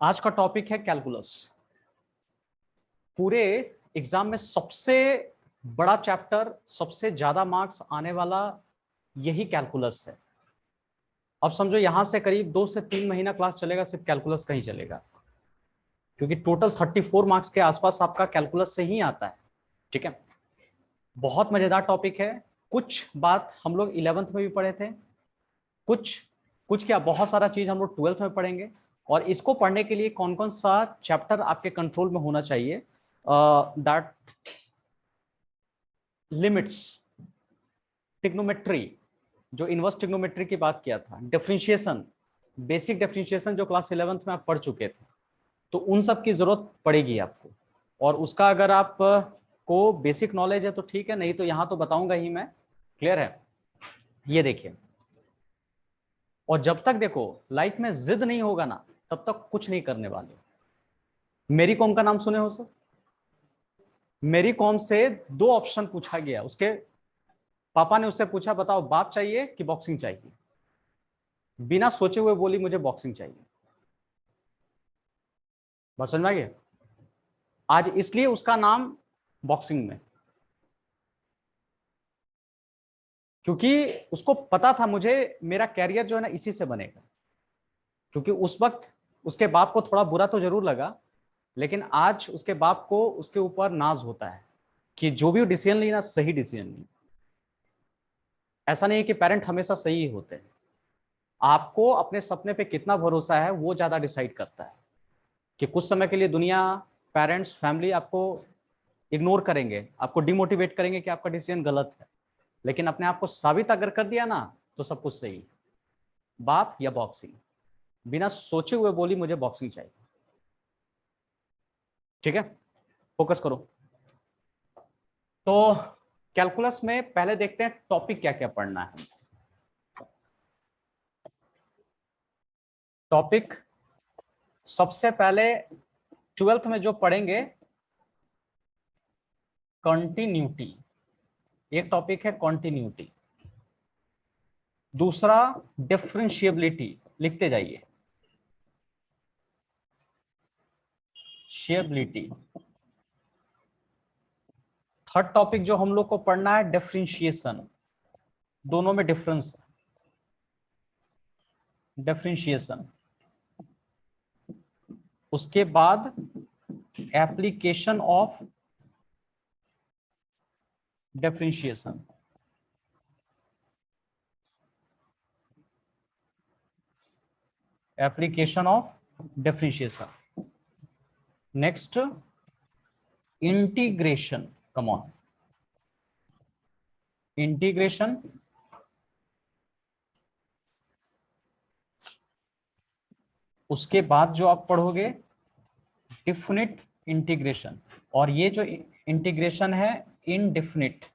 आज का टॉपिक है कैलकुलस। पूरे एग्जाम में सबसे बड़ा चैप्टर, सबसे ज्यादा मार्क्स आने वाला यही कैलकुलस है। अब समझो यहां से करीब 2 से 3 महीना क्लास चलेगा, सिर्फ कैलकुलस का ही चलेगा, क्योंकि टोटल 34 मार्क्स के आसपास आपका कैलकुलस से ही आता है। ठीक है, बहुत मजेदार टॉपिक है। कुछ बात हम लोग 11th में भी पढ़े थे, कुछ कुछ क्या बहुत सारा चीज हम लोग 12th में पढ़ेंगे। और इसको पढ़ने के लिए कौन कौन सा चैप्टर आपके कंट्रोल में होना चाहिए? दैट लिमिट्स, ट्रिग्नोमेट्री, जो इनवर्स ट्रिग्नोमेट्री की बात किया था, डिफरेंशिएशन, बेसिक डिफरेंशिएशन जो क्लास 11th में आप पढ़ चुके थे, तो उन सब की जरूरत पड़ेगी आपको। और उसका अगर आप को बेसिक नॉलेज है तो ठीक है, नहीं तो यहां तो बताऊंगा ही मैं। क्लियर है? ये देखिए, और जब तक देखो लाइफ में जिद नहीं होगा ना, तब तक कुछ नहीं करने वाले। मेरी कॉम का नाम सुने हो सर? मेरी कॉम से 2 ऑप्शन पूछा गया, उसके पापा ने उससे पूछा बताओ बाप चाहिए कि बॉक्सिंग चाहिए? बिना सोचे हुए बोली मुझे बॉक्सिंग चाहिए। बस समझ में आ गया? आज इसलिए उसका नाम बॉक्सिंग में, क्योंकि उसको पता था मुझे मेरा कैरियर जो है ना इसी से बनेगा। क्योंकि उस वक्त उसके बाप को थोड़ा बुरा तो जरूर लगा, लेकिन आज उसके बाप को उसके ऊपर नाज होता है कि जो भी डिसीजन ली ना, सही डिसीजन ली। ऐसा नहीं है कि पेरेंट हमेशा सही होते हैं, आपको अपने सपने पे कितना भरोसा है वो ज्यादा डिसाइड करता है। कि कुछ समय के लिए दुनिया, पेरेंट्स, फैमिली आपको इग्नोर करेंगे, आपको डिमोटिवेट करेंगे कि आपका डिसीजन गलत है, लेकिन अपने आप को साबित अगर कर दिया ना तो सब कुछ सही। बाप या बॉक्सिंग, बिना सोचे हुए बोली मुझे बॉक्सिंग चाहिए। ठीक है, फोकस करो। तो कैलकुलस में पहले देखते हैं टॉपिक क्या क्या पढ़ना है। टॉपिक सबसे पहले 12th में जो पढ़ेंगे, कॉन्टिन्यूटी। एक टॉपिक है कॉन्टिन्यूटी। दूसरा डिफरेंशिएबिलिटी, लिखते जाइए, शिएबिलिटी। थर्ड टॉपिक जो हम लोग को पढ़ना है डिफरेंशिएशन, दोनों में डिफरेंस, डिफरेंशिएशन। उसके बाद application of differentiation, application of differentiation. Next integration, come on, integration. उसके बाद जो आप पढ़ोगे डिफिनिट इंटीग्रेशन, और ये जो इंटीग्रेशन है इनडिफिनिट,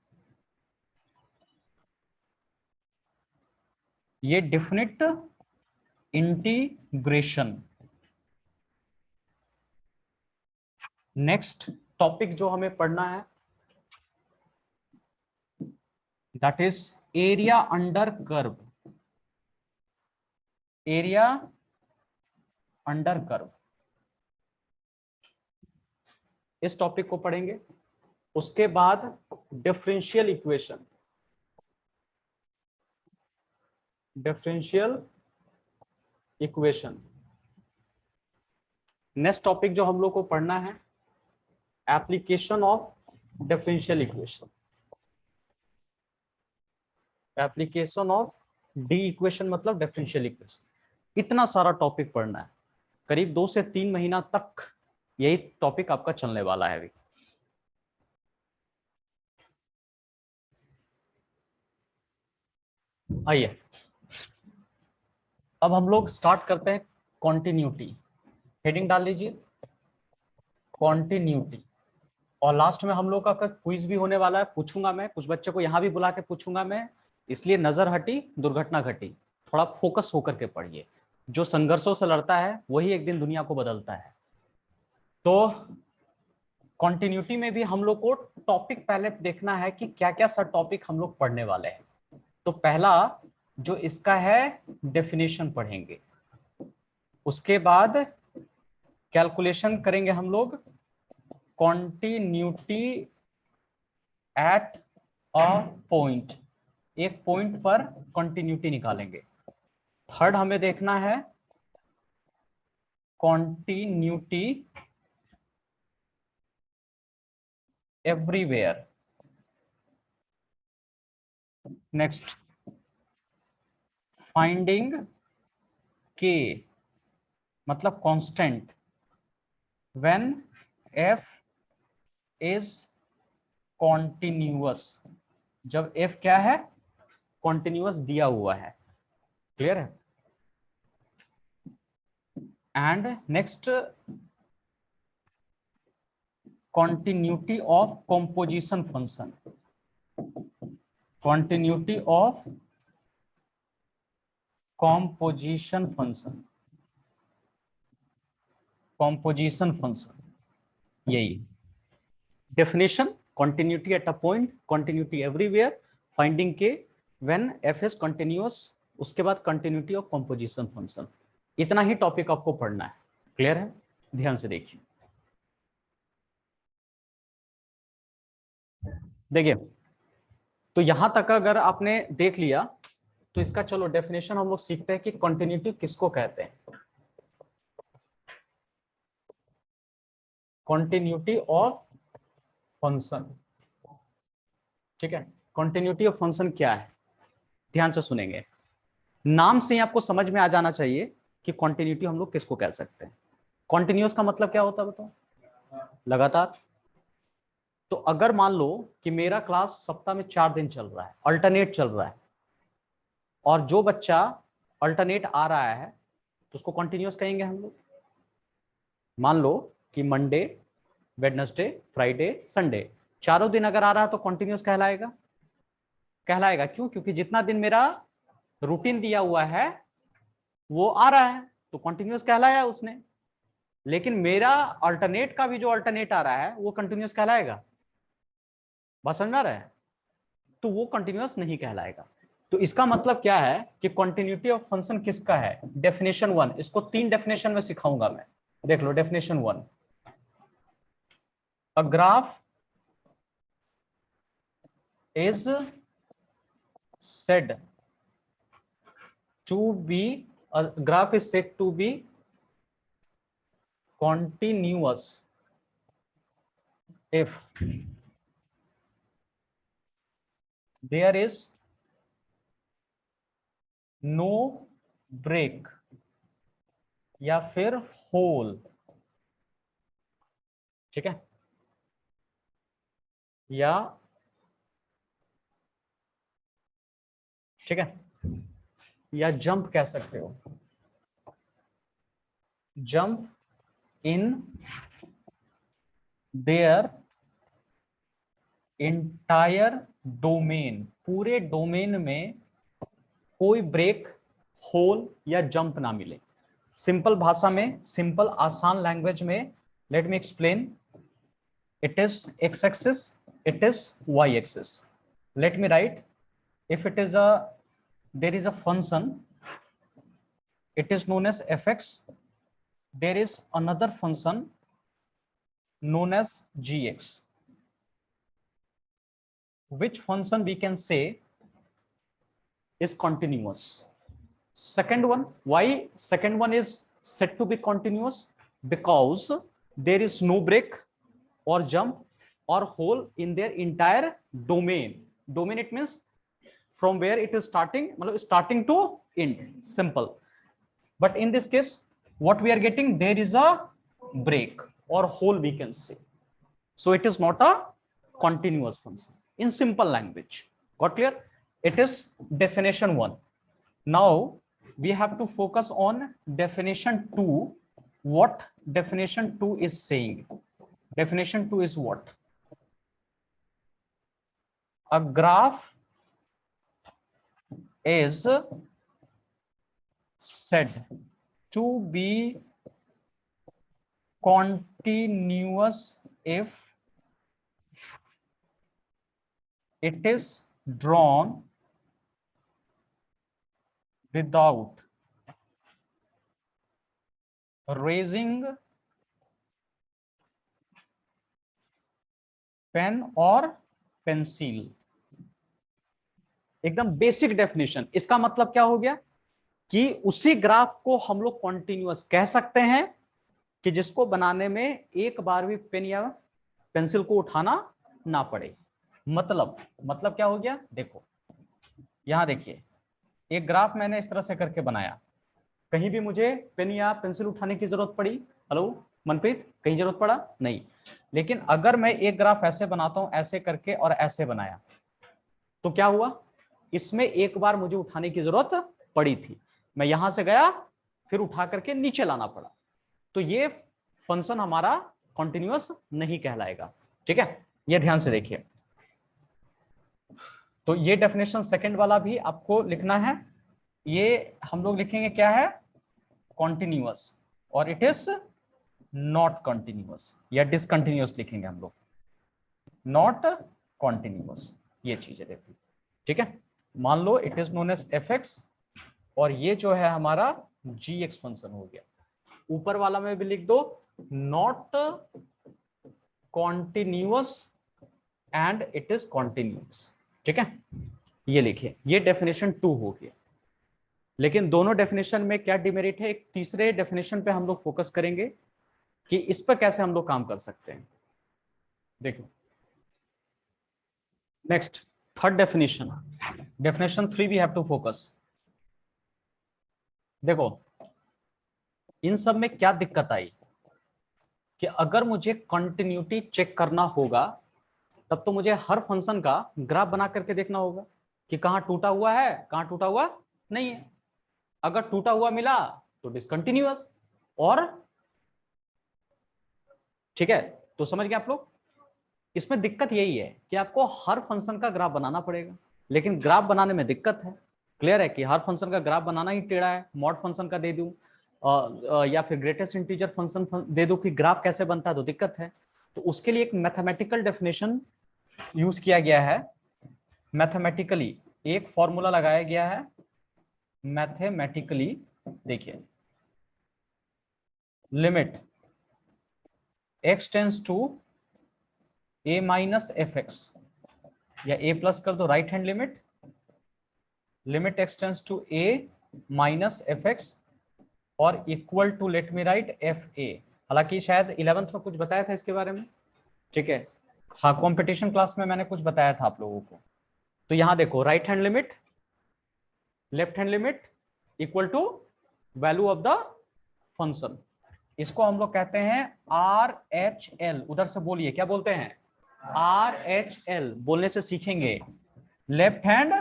ये डिफिनिट इंटीग्रेशन। नेक्स्ट टॉपिक जो हमें पढ़ना है that is area under curve, area under curve, इस टॉपिक को पढ़ेंगे। उसके बाद differential equation, differential equation. Next topic जो हम लोग को पढ़ना है application of differential equation, application of D equation मतलब डिफरेंशियल इक्वेशन। इतना सारा टॉपिक पढ़ना है, करीब 2 से 3 महीना तक यही टॉपिक आपका चलने वाला है अभी। आइए अब हम लोग स्टार्ट करते हैं कॉन्टिन्यूटी। हेडिंग डाल लीजिए कॉन्टिन्यूटी। और लास्ट में हम लोग का क्विज भी होने वाला है, पूछूंगा मैं कुछ बच्चे को यहां भी बुला के पूछूंगा मैं, इसलिए नजर हटी दुर्घटना घटी। थोड़ा फोकस होकर के पढ़िए। जो संघर्षों से लड़ता है वही एक दिन दुनिया को बदलता है। तो कॉन्टिन्यूटी में भी हम लोग को टॉपिक पहले देखना है कि क्या क्या सब टॉपिक हम लोग पढ़ने वाले हैं। तो पहला जो इसका है डेफिनेशन पढ़ेंगे, उसके बाद कैलकुलेशन करेंगे हम लोग कॉन्टिन्यूटी एट अ पॉइंट, एक पॉइंट पर कॉन्टिन्यूटी निकालेंगे। थर्ड हमें देखना है कॉन्टिन्यूटी एवरीवेयर। नेक्स्ट फाइंडिंग के मतलब constant when F is continuous, जब एफ क्या है, कॉन्टिन्यूअस दिया हुआ है। क्लियर है? And next continuity of composition function, continuity of composition function, composition function, यही definition, continuity at a point, continuity everywhere, finding k when f is continuous, उसके बाद continuity of composition function। इतना ही topic आपको पढ़ना है। Clear है? ध्यान से देखिए। देखिए, तो यहां तक अगर आपने देख लिया तो इसका चलो डेफिनेशन हम लोग सीखते हैं कि कॉन्टिन्यूटी किसको कहते हैं। कॉन्टिन्यूटी ऑफ फंक्शन, ठीक है। कॉन्टिन्यूटी ऑफ फंक्शन क्या है, ध्यान से सुनेंगे। नाम से ही आपको समझ में आ जाना चाहिए कि कॉन्टिन्यूटी हम लोग किसको कह सकते हैं। कॉन्टिन्यूअस का मतलब क्या होता है बताओ? लगातार। तो अगर मान लो कि मेरा क्लास सप्ताह में 4 दिन चल रहा है, अल्टरनेट चल रहा है, और जो बच्चा अल्टरनेट आ रहा है तो उसको कॉन्टिन्यूअस कहेंगे हम लोग। मान लो कि मंडे, वेडनेसडे, फ्राइडे, संडे, चारों दिन अगर आ रहा है तो कॉन्टिन्यूअस कहलाएगा। कहलाएगा क्यों? क्योंकि जितना दिन मेरा रूटीन दिया हुआ है वो आ रहा है तो कॉन्टिन्यूअस कहलाया उसने। लेकिन मेरा अल्टरनेट का भी जो अल्टरनेट आ रहा है वो कंटिन्यूअस कहलाएगा। बात समझ आ रहा है? तो वो कंटिन्यूअस नहीं कहलाएगा। तो इसका मतलब क्या है कि कंटिन्यूटी ऑफ फंक्शन किसका है? डेफिनेशन 1, इसको 3 डेफिनेशन में सिखाऊंगा मैं। देख लो definition 1, a graph is said to be, a graph is said to be continuous if there is no break या फिर होल, ठीक है, या ठीक है, या जंप कह सकते हो, jump in their entire domain, पूरे डोमेन में कोई ब्रेक, होल या जंप ना मिले। सिंपल भाषा में, सिंपल आसान लैंग्वेज में, let me explain. It is x-axis, it is y-axis. Let me write. If it is a, there is a function, it is known as fx. There is another function known as gx. Which function we can say is continuous? Second one. Why second one is said to be continuous? Because there is no break or jump or hole in their entire domain. Domain, it means from where it is starting, starting to end, simple. But in this case what we are getting, there is a break or hole we can say, so it is not a continuous function in simple language. Got clear? It is definition 1. Now we have to focus on definition 2. What definition 2 is saying? Definition 2 is what? A graph is said to be continuous if it is drawn without raising pen और pencil, एकदम basic definition. इसका मतलब क्या हो गया कि उसी graph को हम लोग कॉन्टिन्यूअस कह सकते हैं कि जिसको बनाने में एक बार भी पेन या पेंसिल को उठाना ना पड़े। मतलब क्या हो गया, देखो यहां देखिए, एक ग्राफ मैंने इस तरह से करके बनाया, कहीं भी मुझे पेन या पेंसिल उठाने की जरूरत पड़ी? हेलो मनप्रीत, कहीं जरूरत पड़ा? नहीं। लेकिन अगर मैं एक ग्राफ ऐसे बनाता हूं, ऐसे करके और ऐसे बनाया, तो क्या हुआ, इसमें एक बार मुझे उठाने की जरूरत पड़ी थी, मैं यहां से गया फिर उठा करके नीचे लाना पड़ा, तो ये फंक्शन हमारा कॉन्टिन्यूअस नहीं कहलाएगा। ठीक है, ये ध्यान से देखिए। तो ये डेफिनेशन सेकंड वाला भी आपको लिखना है, ये हम लोग लिखेंगे क्या है, कॉन्टिन्यूअस, और इट इज नॉट कॉन्टिन्यूअस, या डिसकंटिन्यूअस लिखेंगे हम लोग, नॉट कॉन्टिन्यूअस, ये चीजें देखिए। ठीक है, मान लो it is known as f x, और ये जो है हमारा जी एक्स फंक्शन हो गया। ऊपर वाला में भी लिख दो not continuous and it is continuous. ठीक है, ये लिखिए, ये डेफिनेशन 2 हो गया। लेकिन दोनों डेफिनेशन में क्या डिमेरिट है, एक तीसरे डेफिनेशन पे हम लोग फोकस करेंगे कि इस पर कैसे हम लोग काम कर सकते हैं। देखो next, third definition, definition 3 we have to focus. देखो इन सब में क्या दिक्कत आई कि अगर मुझे कंटिन्यूटी चेक करना होगा तब तो मुझे हर फंक्शन का ग्राफ बना करके देखना होगा कि कहां टूटा हुआ है, कहां टूटा हुआ नहीं है। अगर टूटा हुआ मिला तो डिसकंटिन्यूअस, और ठीक है, तो समझ गए आप लोग। इसमें दिक्कत यही है कि आपको हर फंक्शन का ग्राफ बनाना पड़ेगा, लेकिन ग्राफ बनाने में दिक्कत है। क्लियर है कि हर फंक्शन का ग्राफ बनाना ही टेढ़ा है। मॉड फंक्शन का दे दूं या फिर ग्रेटेस्ट इंटीजर फंक्शन दे दूं कि ग्राफ कैसे बनता है, तो दिक्कत है। तो उसके लिए एक मैथमेटिकल डेफिनेशन यूज किया गया है, मैथमेटिकली एक फॉर्मूला लगाया गया है, मैथमेटिकली देखिए, limit x tends to a minus f x, या a प्लस कर दो right hand limit, limit x tends to a minus f x और equal to, let me write, f a. हालांकि शायद 11th में कुछ बताया था इसके बारे में। ठीक है, हाँ कंपटीशन क्लास में मैंने कुछ बताया था आप लोगों को। तो यहां देखो, right hand limit, left hand limit equal to value of the function, इसको हम लोग कहते हैं आर एच एल। उधर से बोलिए, क्या बोलते हैं, आर एच एल बोलने से सीखेंगे, left hand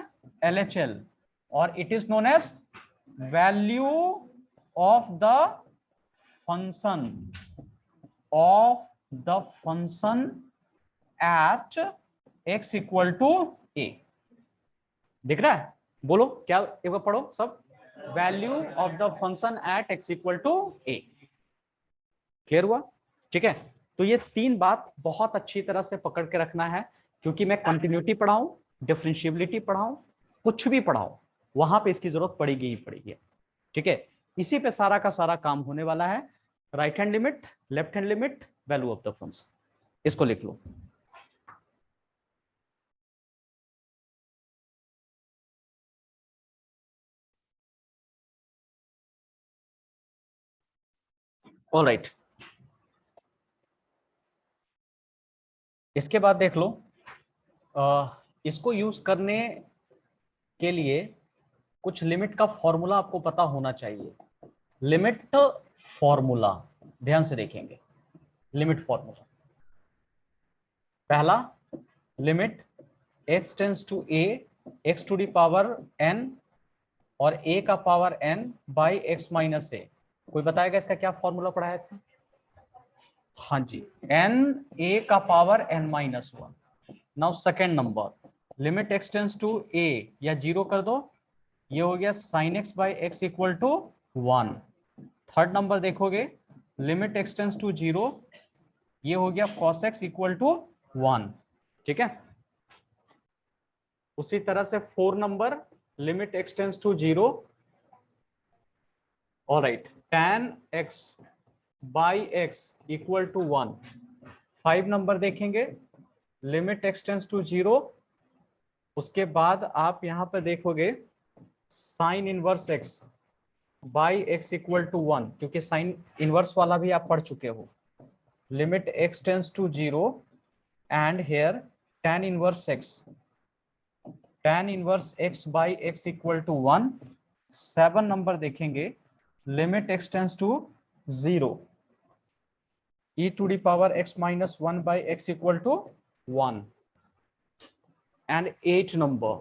L H L, और it is known as value of the function, of the function at x equal to a. दिख रहा है, बोलो क्या, एक बार पढ़ो सब, value of the function at x equal to a. Clear हुआ? ठीक है, तो ये 3 बात बहुत अच्छी तरह से पकड़ के रखना है, क्योंकि मैं कंटिन्यूटी पढ़ाऊं, डिफरेंशिएबिलिटी पढ़ाऊं, कुछ भी पढ़ाऊं, वहां पे इसकी जरूरत पड़ेगी ही पड़ेगी। ठीक है, इसी पे सारा का सारा काम होने वाला है, right hand limit, left hand limit, value of the function, इसको लिख लो। ऑलराइट, इसके बाद देख लो, इसको यूज करने के लिए कुछ लिमिट का फॉर्मूला आपको पता होना चाहिए। लिमिट फॉर्मूला ध्यान से देखेंगे, लिमिट फॉर्मूला पहला, limit x tends to a, x to the power n और a का power n by x minus a। कोई बताएगा इसका क्या फॉर्मूला पढ़ाया था? हाँ जी, n a का power n minus 1। Now second number, limit x tends to a, या 0 कर दो, ये हो गया sine x by x equal to 1। Third number देखोगे, लिमिट x टेंस टू 0, ये हो गया cos x इक्वल टू 1। ठीक है, उसी तरह से 4 number, limit x tends to 0, alright, tan x by x equal to 1। 5 number देखेंगे, लिमिट एक्स टेंस टू 0, उसके बाद आप यहां पर देखोगे sine inverse x by x equal to 1, क्योंकि साइन इनवर्स वाला भी आप पढ़ चुके हो। Limit x tends to 0 and here tan inverse x by x equal to 1। 7 number देखेंगे, limit x tends to 0 e to the power x minus 1 by x equal to 1। And 8 number,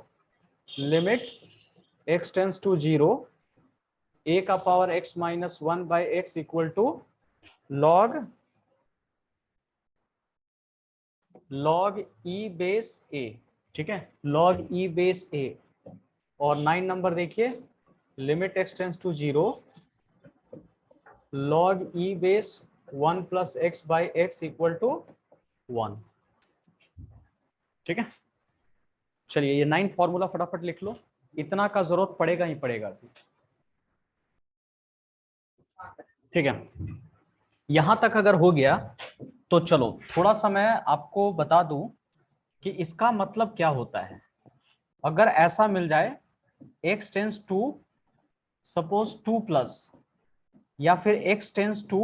limit x tends to 0 a का power x minus 1 by x equal to log e base a, ठीक है, log e base a। और 9 number देखिए, limit x tends to 0 log e base 1 plus x by x equal to 1, ठीक है। चलिए ये 9 formula फटाफट लिख लो, इतना का जरूरत पड़ेगा ही पड़ेगा, ठीक है। यहां तक अगर हो गया तो चलो थोड़ा सा मैं आपको बता दूं कि इसका मतलब क्या होता है। अगर ऐसा मिल जाए x tends to suppose 2 plus, या फिर x टेंस टू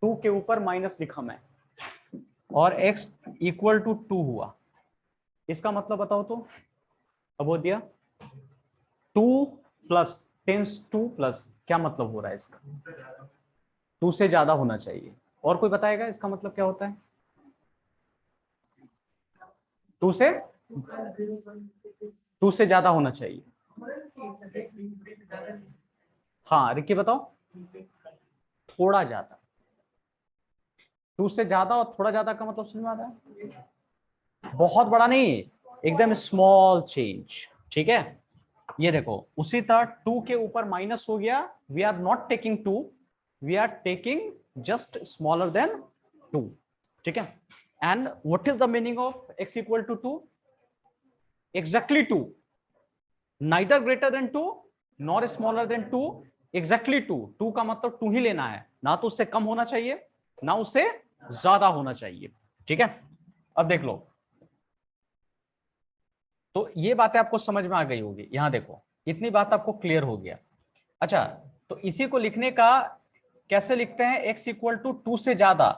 2 के ऊपर माइनस लिखा मैं, और x इक्वल टू 2 हुआ, इसका मतलब बताओ तो। अब हो दिया 2 प्लस टेंस 2 प्लस, क्या मतलब हो रहा है इसका, 2 से ज्यादा होना चाहिए। और कोई बताएगा इसका मतलब क्या होता है? 2 से 2 से ज्यादा होना चाहिए। हाँ रिक्की बताओ। थोड़ा ज्यादा, 2 से ज्यादा और थोड़ा ज्यादा का मतलब समझ में आ रहा है? बहुत बड़ा नहीं, एकदम स्मॉल चेंज, ठीक है। ये देखो उसी तरह 2 के ऊपर माइनस हो गया, we are not taking 2, we are taking just smaller than 2, ठीक है। And what is the meaning of x equal to 2? Exactly 2, neither greater than 2 nor smaller than 2, exactly 2। 2 का मतलब 2 ही लेना है, ना तो उससे कम होना चाहिए ना उससे ज्यादा होना चाहिए, ठीक है। अब देख लो, तो ये बातें आपको समझ में आ गई होगी, यहां देखो इतनी बात आपको क्लियर हो गया। अच्छा, तो इसी को लिखने का कैसे लिखते हैं, x इक्वल टू 2 से ज्यादा,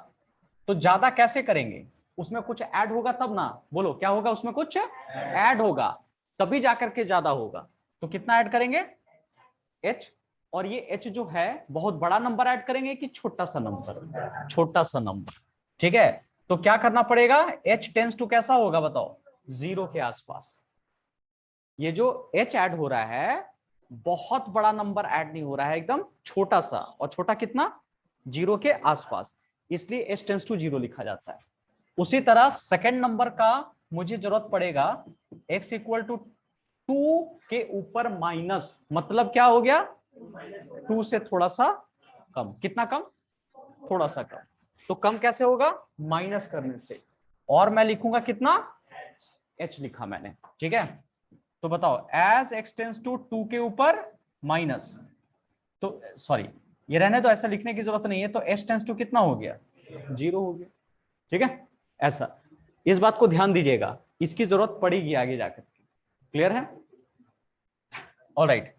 तो ज्यादा कैसे करेंगे, उसमें कुछ ऐड होगा तब ना, बोलो क्या होगा, उसमें कुछ ऐड होगा तभी जाकर के ज्यादा होगा। तो कितना ऐड करेंगे, h, और ये h जो है बहुत बड़ा नंबर ऐड करेंगे कि छोटा सा नंबर, छोटा सा नंबर, ठीक है। तो क्या करना पड़ेगा, h टेंस टू कैसा होगा बताओ, 0 के आसपास। ये जो h ऐड हो रहा है बहुत बड़ा नंबर ऐड नहीं हो रहा है, एकदम छोटा सा, और छोटा कितना, 0 के आसपास, इसलिए h टेंस टू 0 लिखा जाता है। उसी तरह सेकंड नंबर का मुझे जरूरत पड़ेगा, x इक्वल टू 2 के ऊपर माइनस, मतलब क्या हो गया, 2 से थोड़ा सा कम, कितना कम, थोड़ा सा कम। तो कम कैसे होगा, माइनस करने से, और मैं लिखूंगा कितना, h लिखा मैंने, ठीक है। तो बताओ एज x टेंस टू 2 के ऊपर माइनस, तो सॉरी ये रहने तो, ऐसा लिखने की जरूरत नहीं है, तो h टेंस टू कितना हो गया, 0 हो गया, ठीक है। ऐसा, इस बात को ध्यान दीजिएगा, इसकी जरूरत पड़ेगी आगे जाकर, क्लियर है? ऑलराइट,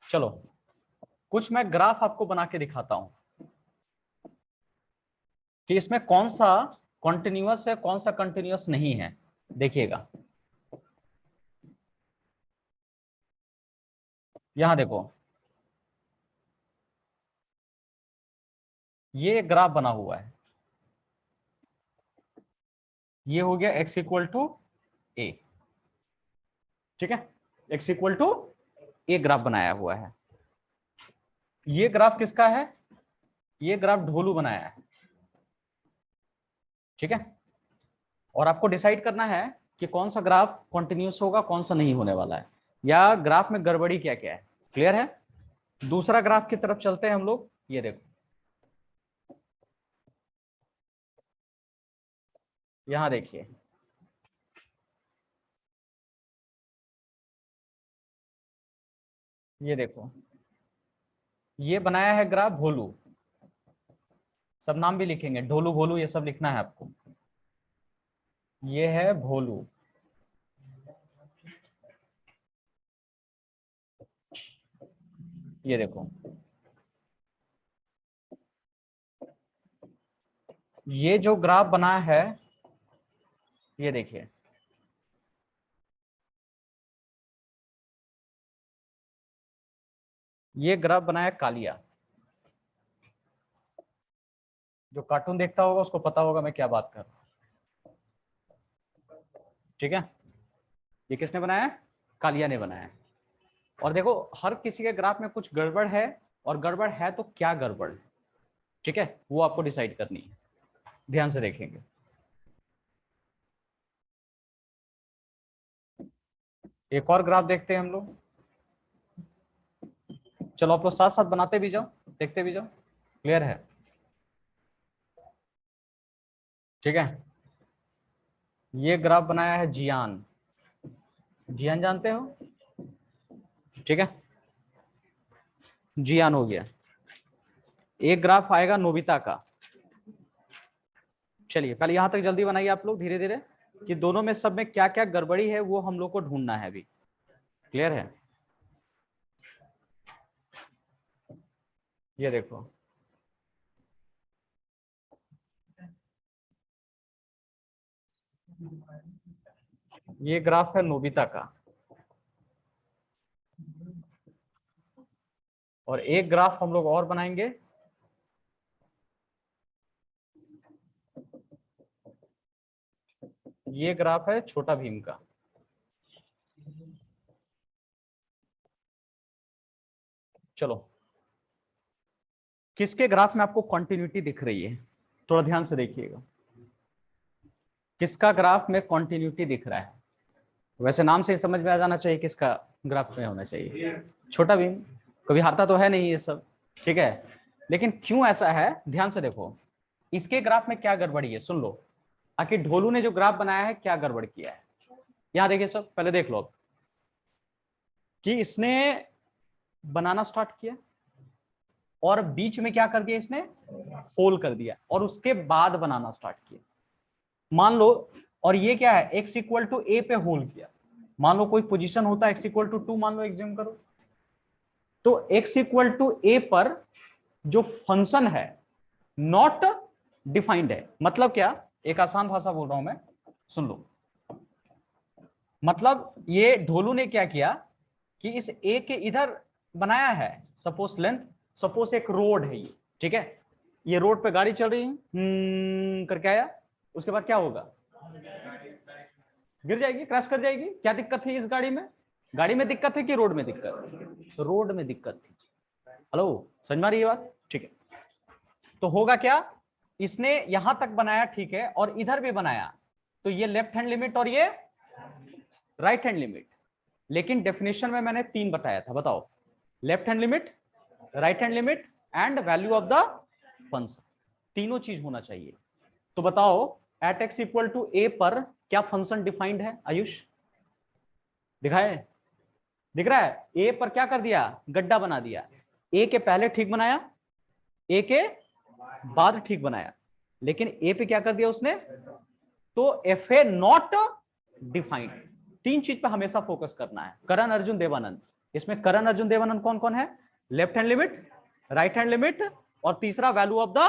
चलो कुछ मैं ग्राफ आपको बना के दिखाता हूं कि इसमें कौन सा कॉन्टिन्यूअस है कौन सा कंटिन्यूअस नहीं है, देखिएगा। यहां देखो, ये ग्राफ बना हुआ है, ये हो गया x इक्वल टू ए, ठीक है, x equal to A graph बनाया हुआ है। ये ग्राफ किसका है, ये ग्राफ ढोलू बनाया है, ठीक है। और आपको डिसाइड करना है कि कौन सा ग्राफ कॉन्टिन्यूस होगा कौन सा नहीं होने वाला है, या ग्राफ में गड़बड़ी क्या क्या है, क्लियर है? दूसरा ग्राफ की तरफ चलते हैं हम लोग, ये देखो, यहां देखिए, ये देखो, ये बनाया है ग्राफ भोलू, सब नाम भी लिखेंगे, ढोलू भोलू ये सब लिखना है आपको। ये है भोलू, ये देखो, ये जो ग्राफ बना है, ये देखिए, ये ग्राफ बनाया कालिया। जो कार्टून देखता होगा उसको पता होगा मैं क्या बात कर रहा हूं, ठीक है। ये किसने बनाया? कालिया ने बनाया। और देखो हर किसी के ग्राफ में कुछ गड़बड़ है, और गड़बड़ है तो क्या गड़बड़ है, ठीक है, वो आपको डिसाइड करनी है। ध्यान से देखेंगे। एक और ग्राफ देखते हैं हम लोग। चलो आप लोग साथ साथ बनाते भी जाओ, देखते भी जाओ, क्लियर है, ठीक है। ये ग्राफ बनाया है जियान, जियान जानते हो, ठीक है, जियान हो गया। एक ग्राफ आएगा नोबिता का। चलिए पहले यहां तक जल्दी बनाइए आप लोग धीरे धीरे, कि दोनों में सब में क्या क्या गड़बड़ी है वो हम लोग को ढूंढना है अभी, क्लियर है। ये देखो, ये ग्राफ है नोबिता का, और एक ग्राफ हम लोग और बनाएंगे, ये ग्राफ है छोटा भीम का। चलो, किसके ग्राफ में आपको कंटिन्यूटी दिख रही है, थोड़ा ध्यान से देखिएगा, किसका ग्राफ में कंटिन्यूटी दिख रहा है। वैसे नाम से ही समझ में आ जाना चाहिए किसका ग्राफ में होना चाहिए, छोटा भीम। कभी हारता तो है नहीं ये सब, ठीक है। लेकिन क्यों ऐसा है, ध्यान से देखो, इसके ग्राफ में क्या गड़बड़ी है सुन लो। आखिर ढोलू ने जो ग्राफ बनाया है क्या गड़बड़ किया है, यहां देखिए सब, पहले देख लो कि इसने बनाना स्टार्ट किया और बीच में क्या कर दिया इसने, होल कर दिया, और उसके बाद बनाना स्टार्ट किया, मान लो। और ये क्या है, x इक्वल टू ए पे होल किया। मान लो कोई पोजीशन होता है x इक्वल टू 2, मान लो एग्ज्यूम करो, तो x इक्वल टू ए पर जो फंक्शन है नॉट डिफाइंड है। मतलब क्या, एक आसान भाषा बोल रहा हूं मैं, सुन लो। मतलब ये ढोलू ने क्या किया कि इस ए के इधर बनाया है, सपोज लेंथ, सपोज एक रोड है ये, ठीक है, ये रोड पे गाड़ी चल रही है, करके आया, उसके बाद क्या होगा, गिर जाएगी, क्रैश कर जाएगी। क्या दिक्कत थी इस गाड़ी में, गाड़ी में दिक्कत है कि रोड में दिक्कत, रोड में दिक्कत थी। हेलो, समझ में आ रही है बात, ठीक है। तो होगा क्या, इसने यहां तक बनाया, ठीक है, और इधर भी बनाया, तो ये लेफ्ट हैंड लिमिट और ये राइट हैंड लिमिट। लेकिन डेफिनेशन में मैंने 3 बताया था, बताओ, left hand limit, right hand limit and value of the function, तीनों चीज होना चाहिए। तो बताओ एट एक्स इक्वल टू ए पर क्या फंक्शन डिफाइंड है, आयुष दिखाए, दिख रहा है। ए पर क्या कर दिया, गड्ढा बना दिया, ए के पहले ठीक बनाया, ए के बाद ठीक बनाया, लेकिन ए पे क्या कर दिया उसने, तो एफ ए नॉट डिफाइंड। 3 चीज पे हमेशा फोकस करना है। करण अर्जुन देवानंद, इसमें करण अर्जुन देवानंद कौन कौन है, left hand limit, right hand limit, और तीसरा वैल्यू ऑफ द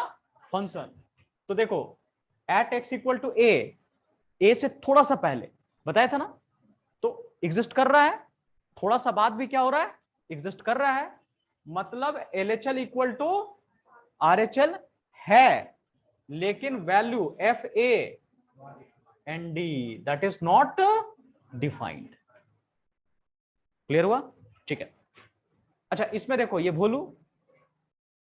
फंक्शन। तो देखो एट एक्स इक्वल टू ए से थोड़ा सा पहले बताया था ना, तो एग्जिस्ट कर रहा है, थोड़ा सा बाद भी क्या हो रहा है, एग्जिस्ट कर रहा है। मतलब LHL इक्वल टू RHL है, लेकिन value F A and D that is not defined. Clear हुआ, ठीक है। अच्छा इसमें देखो, ये भोलू,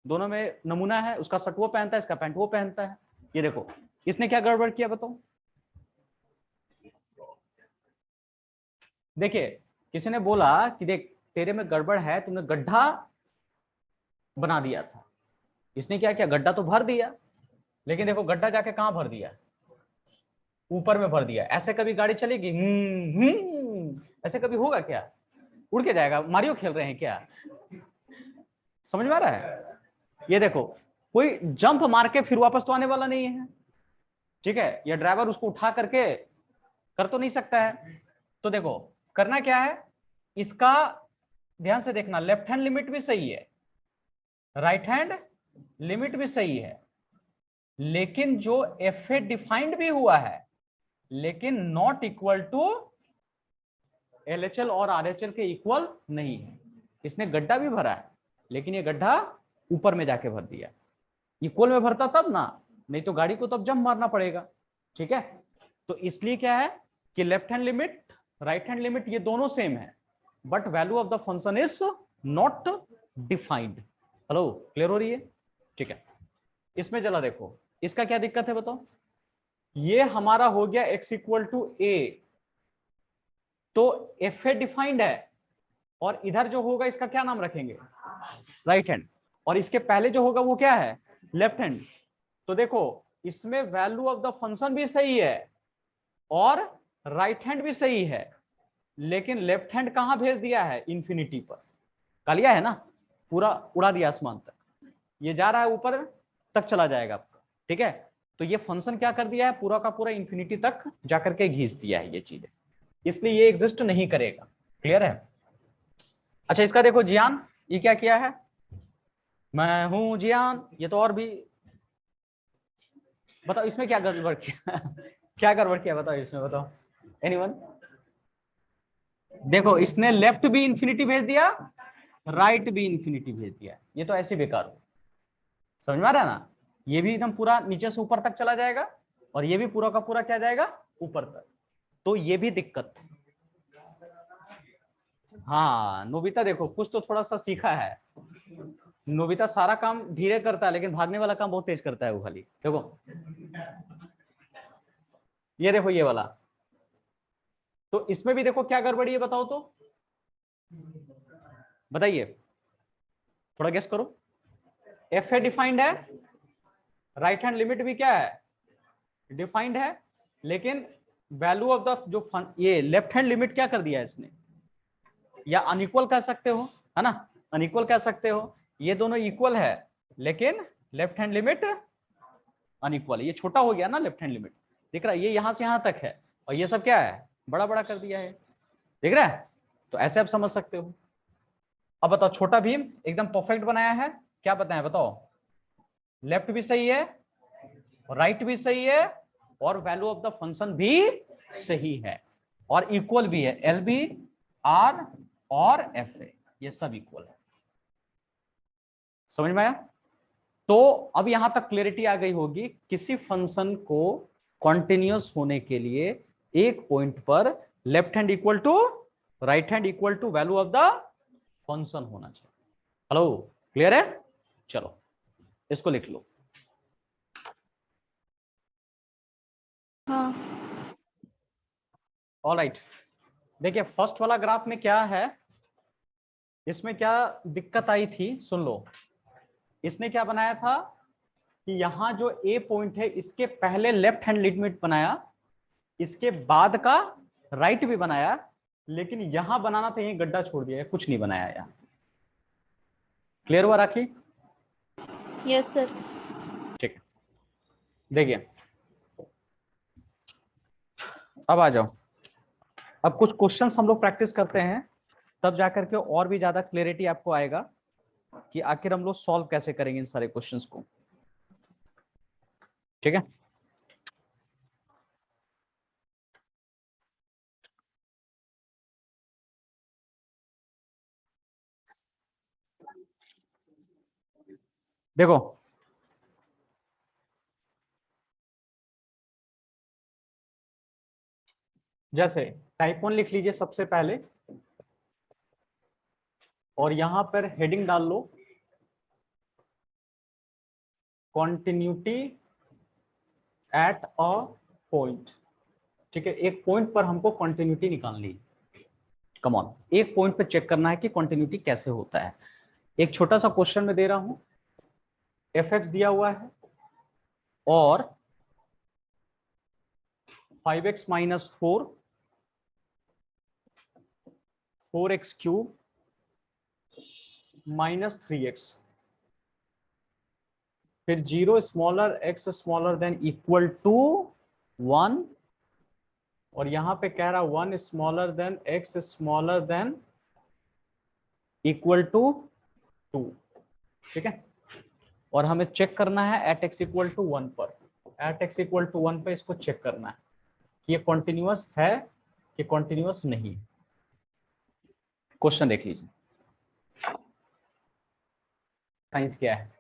दोनों में नमूना है, उसका शर्ट वो पहनता है, इसका पैंट वो पहनता है। ये देखो इसने क्या गड़बड़ किया बताओ, देखिए किसी ने बोला कि देख तेरे में गड़बड़ है, तुमने गड्ढा बना दिया था। इसने क्या किया, गड्ढा तो भर दिया, लेकिन देखो गड्ढा जाके कहां भर दिया, ऊपर में भर दिया। ऐसे कभी गाड़ी चलेगी, ऐसे कभी होगा क्या, उड़ के जाएगा। मारियो खेल रहे हैं क्या, समझ में आ रहा है। ये देखो कोई जंप मार के फिर वापस तो आने वाला नहीं है, ठीक है, या ड्राइवर उसको उठा करके कर तो नहीं सकता है। तो देखो करना क्या है, इसका ध्यान से देखना, लेफ्ट हैंड लिमिट भी सही है, राइट हैंड लिमिट भी सही है, लेकिन जो एफ ए डिफाइंड भी हुआ है लेकिन नॉट इक्वल टू एलएचएल और आरएचएल के इक्वल नहीं है। इसने गड्ढा भी भरा है लेकिन ये गड्ढा ऊपर में जाके भर दिया, इक्वल में भरता तब ना, नहीं तो गाड़ी को तब जंप मारना पड़ेगा, ठीक है। तो इसलिए क्या है कि left hand limit right hand limit ये दोनों सेम है, but value of the function is not defined. Hello, clear हो रही है? ठीक है। इसमें चला देखो, इसका क्या दिक्कत है बताओ। ये हमारा हो गया x इक्वल टू ए, तो एफ ए डिफाइंड है, और इधर जो होगा इसका क्या नाम रखेंगे, राइट हैंड, और इसके पहले जो होगा वो क्या है, लेफ्ट हैंड। तो देखो इसमें वैल्यू ऑफ द फंक्शन भी सही है और राइट हैंड भी सही है, लेकिन लेफ्ट हैंड कहां भेज दिया है, इंफिनिटी पर, का लिया है ना, पूरा उड़ा दिया आसमान तक, ये जा रहा है ऊपर तक चला जाएगा आपका, ठीक है। तो ये फंक्शन क्या कर दिया है, पूरा का पूरा इंफिनिटी तक जाकर के घींच दिया है ये चीजें, इसलिए ये एग्जिस्ट नहीं करेगा। क्लियर है? अच्छा इसका देखो जियान, ये क्या किया है, मैं हूं जियान, ये तो और भी, बताओ इसमें क्या गड़बड़ किया क्या गड़बड़ किया बताओ इसमें, बताओ एनीवन। देखो इसने लेफ्ट भी इंफिनिटी भेज दिया, राइट भी इंफिनिटी भेज दिया, ये तो ऐसे बेकार हो, समझ में आ रहा है ना, ये भी एकदम पूरा नीचे से ऊपर तक चला जाएगा और ये भी पूरा का पूरा क्या जाएगा, ऊपर तक, तो ये भी दिक्कत। हाँ नोबिता देखो कुछ तो थोड़ा सा सीखा है, नोबिता सारा काम धीरे करता है लेकिन भागने वाला काम बहुत तेज करता है वो, खाली देखो ये देखो ये वाला, तो इसमें भी देखो क्या गड़बड़ी है बताओ तो, बताइए, थोड़ा गेस करो। एफ ए डिफाइंड है, राइट हैंड लिमिट भी क्या है, डिफाइंड है, लेकिन वैल्यू ऑफ द जो ये लेफ्ट हैंड लिमिट क्या कर दिया है इसने, या अनइक्वल कह सकते हो, है ना, अनइक्वल कह सकते हो, ये दोनों इक्वल है लेकिन लेफ्ट हैंड लिमिट अनइक्वल है, ये छोटा हो गया ना लेफ्ट हैंड लिमिट, दिख रहा है, ये यहां से यहां तक है और ये सब क्या है, बड़ा बड़ा कर दिया है, दिख रहा है, तो ऐसे आप समझ सकते हो। अब बताओ छोटा भीम एकदम परफेक्ट बनाया है, क्या बताया बताओ, लेफ्ट भी सही है, राइट भी सही है, और वैल्यू ऑफ द फंक्शन भी सही है, और इक्वल भी है, एल बी आर और एफ ए, ये सब इक्वल है, समझ में आया। तो अब यहां तक क्लियरिटी आ गई होगी, किसी फंक्शन को कॉन्टिन्यूअस होने के लिए एक पॉइंट पर left hand equal to right hand equal to value of the function होना चाहिए। हेलो, क्लियर है? चलो इसको लिख लो। हाँ। ऑलराइट, देखिए फर्स्ट वाला ग्राफ में क्या है, इसमें क्या दिक्कत आई थी सुन लो। इसने क्या बनाया था कि यहां जो ए पॉइंट है इसके पहले लेफ्ट हैंड लिमिट बनाया, इसके बाद का राइट भी बनाया, लेकिन यहां बनाना था यही गड्ढा छोड़ दिया, कुछ नहीं बनाया यहां। क्लियर हुआ राखी? Yes sir. ठीक है, देखिए अब आ जाओ, अब कुछ क्वेश्चंस हम लोग प्रैक्टिस करते हैं, तब जाकर के और भी ज्यादा क्लियरिटी आपको आएगा कि आखिर हम लोग सॉल्व कैसे करेंगे इन सारे क्वेश्चंस को, ठीक है। देखो जैसे टाइप 1 लिख लीजिए सबसे पहले, और यहां पर हेडिंग डाल लो कॉन्टिन्यूटी एट अ पॉइंट, ठीक है, एक पॉइंट पर हमको कॉन्टिन्यूटी निकालनी है, कम ऑन, एक पॉइंट पर चेक करना है कि कॉन्टिन्यूटी कैसे होता है। एक छोटा सा क्वेश्चन में दे रहा हूं, एफ एक्स दिया हुआ है और 5x minus 4x cube minus 3x, फिर 0 smaller x smaller than equal to 1, और यहां पे कह रहा 1 smaller than x smaller than equal to 2। ठीक है, और हमें चेक करना है एट x इक्वल टू 1 पर, एट x इक्वल टू 1 पे इसको चेक करना है कि ये कॉन्टिन्यूअस है कि कॉन्टिन्यूअस नहीं। क्वेश्चन देख लीजिए, साइंस क्या है।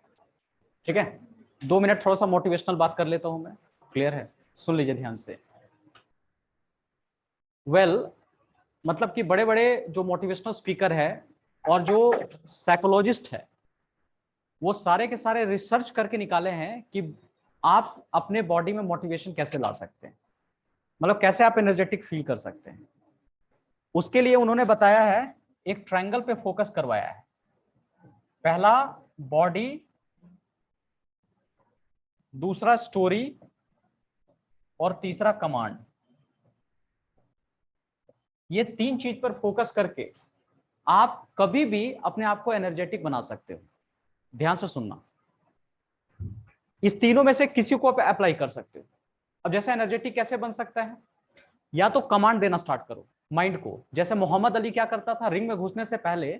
ठीक है, 2 मिनट थोड़ा सा मोटिवेशनल बात कर लेता हूं मैं, क्लियर है, सुन लीजिए ध्यान से। मतलब कि बड़े बड़े जो मोटिवेशनल स्पीकर है और जो साइकोलॉजिस्ट है, वो सारे के सारे रिसर्च करके निकाले हैं कि आप अपने बॉडी में मोटिवेशन कैसे ला सकते हैं, मतलब कैसे आप एनर्जेटिक फील कर सकते हैं। उसके लिए उन्होंने बताया है, एक ट्रायंगल पे फोकस करवाया है। पहला बॉडी, दूसरा स्टोरी, और तीसरा कमांड। ये 3 चीज पर फोकस करके आप कभी भी अपने आप को एनर्जेटिक बना सकते हो। ध्यान से सुनना, इस तीनों में से किसी को आप अप्लाई कर सकते हो। अब जैसे एनर्जेटिक कैसे बन सकता है, या तो कमांड देना स्टार्ट करो माइंड को। जैसे मोहम्मद अली क्या करता था, रिंग में घुसने से पहले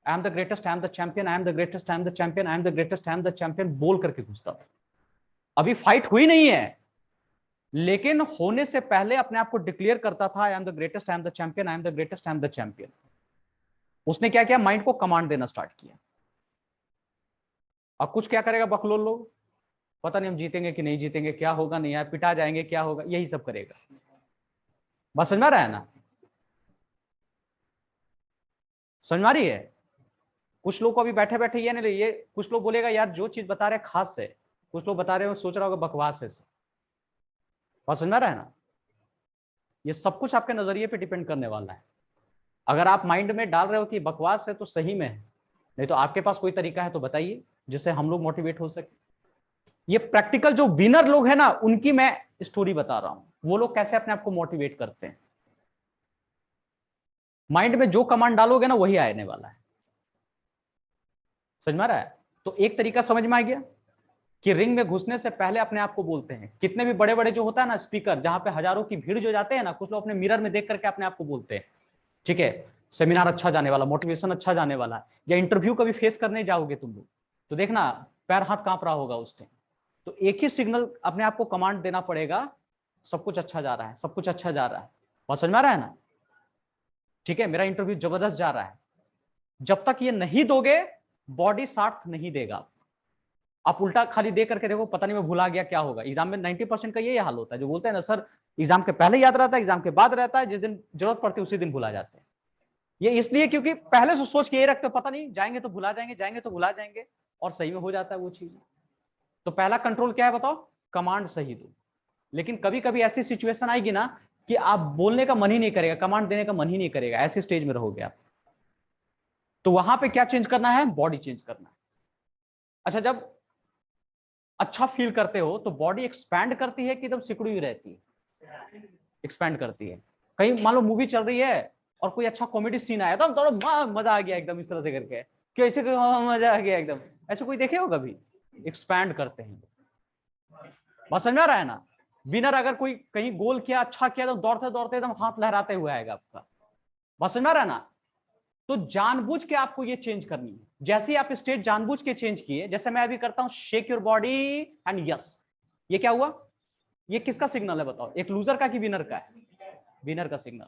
I am the greatest, I am the champion, I am the greatest, I am the champion, I am the greatest, I am the champion बोल करके घुसता था। अभी फाइट हुई नहीं है, लेकिन होने से पहले अपने आप को डिक्लेयर करता था, I am the greatest, I am the champion, I am the greatest, I am the champion. उसने क्या किया, माइंड को कमांड देना स्टार्ट किया। अब कुछ क्या करेगा बकलोल लोग, पता नहीं हम जीतेंगे कि नहीं जीतेंगे, क्या होगा नहीं यार, पिटा जाएंगे, क्या होगा, यही सब करेगा। बात समझ में आ रहा है ना, समझ में आ रही है। कुछ लोग को अभी बैठे बैठे ये नहीं, ये कुछ लोग बोलेगा यार जो चीज बता रहे खास है, कुछ लोग बता रहे हो सोच रहा होगा बकवास है। बात समझ में आ रहा है ना, ये सब कुछ आपके नजरिए पे डिपेंड करने वाला है। अगर आप माइंड में डाल रहे हो कि बकवास है तो सही में है, नहीं तो आपके पास कोई तरीका है तो बताइए जिससे हम लोग मोटिवेट हो सके। ये प्रैक्टिकल जो विनर लोग हैं ना, उनकी मैं स्टोरी बता रहा हूं, वो लोग कैसे अपने आप को मोटिवेट करते हैं। माइंड में जो कमांड डालोगे ना वही आने वाला है। समझ में आ रहा है। तो एक तरीका समझ में आ गया कि रिंग में घुसने से पहले अपने आप को बोलते हैं। कितने भी बड़े बड़े जो होता है ना स्पीकर, जहां पे हजारों की भीड़ जो जाते हैं ना, कुछ लोग अपने मिरर में देख करके अपने आप को बोलते हैं, ठीक है सेमिनार अच्छा जाने वाला, मोटिवेशन अच्छा जाने वाला है, या इंटरव्यू कभी फेस करने जाओगे तुम लोग तो देखना पैर हाथ कांप रहा होगा उस टाइम। तो एक ही सिग्नल अपने आप को कमांड देना पड़ेगा, सब कुछ अच्छा जा रहा है, सब कुछ अच्छा जा रहा है। बात समझ में आ रहा है ना, ठीक है मेरा इंटरव्यू जबरदस्त जा रहा है। जब तक ये नहीं दोगे बॉडी साथ नहीं देगा। आप उल्टा खाली दे करके देखो, पता नहीं मैं भुला गया क्या होगा। एग्जाम में 90% का यही हाल होता है, जो बोलते हैं ना सर एग्जाम के पहले याद रहता है, एग्जाम के बाद रहता है, जिस दिन जरूरत पड़ती है उसी दिन भुला जाते हैं। ये इसलिए क्योंकि पहले से सोच के ये रखते पता नहीं जाएंगे तो भुला जाएंगे, जाएंगे तो भुला जाएंगे, और सही में हो जाता है वो चीज। तो पहला कंट्रोल क्या है बताओ, कमांड सही दो। लेकिन कभी कभी ऐसी सिचुएशन आएगी ना कि आप बोलने का मन ही नहीं करेगा, कमांड देने का मन ही नहीं करेगा, ऐसी स्टेज में रहोगे आप। तो वहां पे क्या चेंज करना है, बॉडी चेंज करना है। अच्छा, जब अच्छा फील करते हो तो बॉडी एक्सपैंड करती है कि एकदम सिकुड़ी हुई रहती है, एक्सपैंड करती है। कहीं मान लो मूवी चल रही है और कोई अच्छा कॉमेडी सीन आया तो थोड़ा मजा आ गया एकदम, इस तरह से करके कि ऐसे मजा आ गया एकदम, ऐसे कोई देखे हो कभी, एक्सपैंड करते हैं। बस समझ में आ रहा है ना। विनर अगर कोई कहीं गोल किया, अच्छा किया, तो दौड़ते दौड़ते एकदम हाथ लहराते हुए आएगा आपका। बस समझ में आ रहा है ना। तो जानबूझ के आपको ये चेंज करनी है। जैसे ही आप स्टेट जानबूझ के चेंज किए, जैसे मैं अभी करता हूं shake your body and yes, ये क्या हुआ, ये किसका सिग्नल है बताओ, एक लूजर का कि विनर का है, विनर का सिग्नल।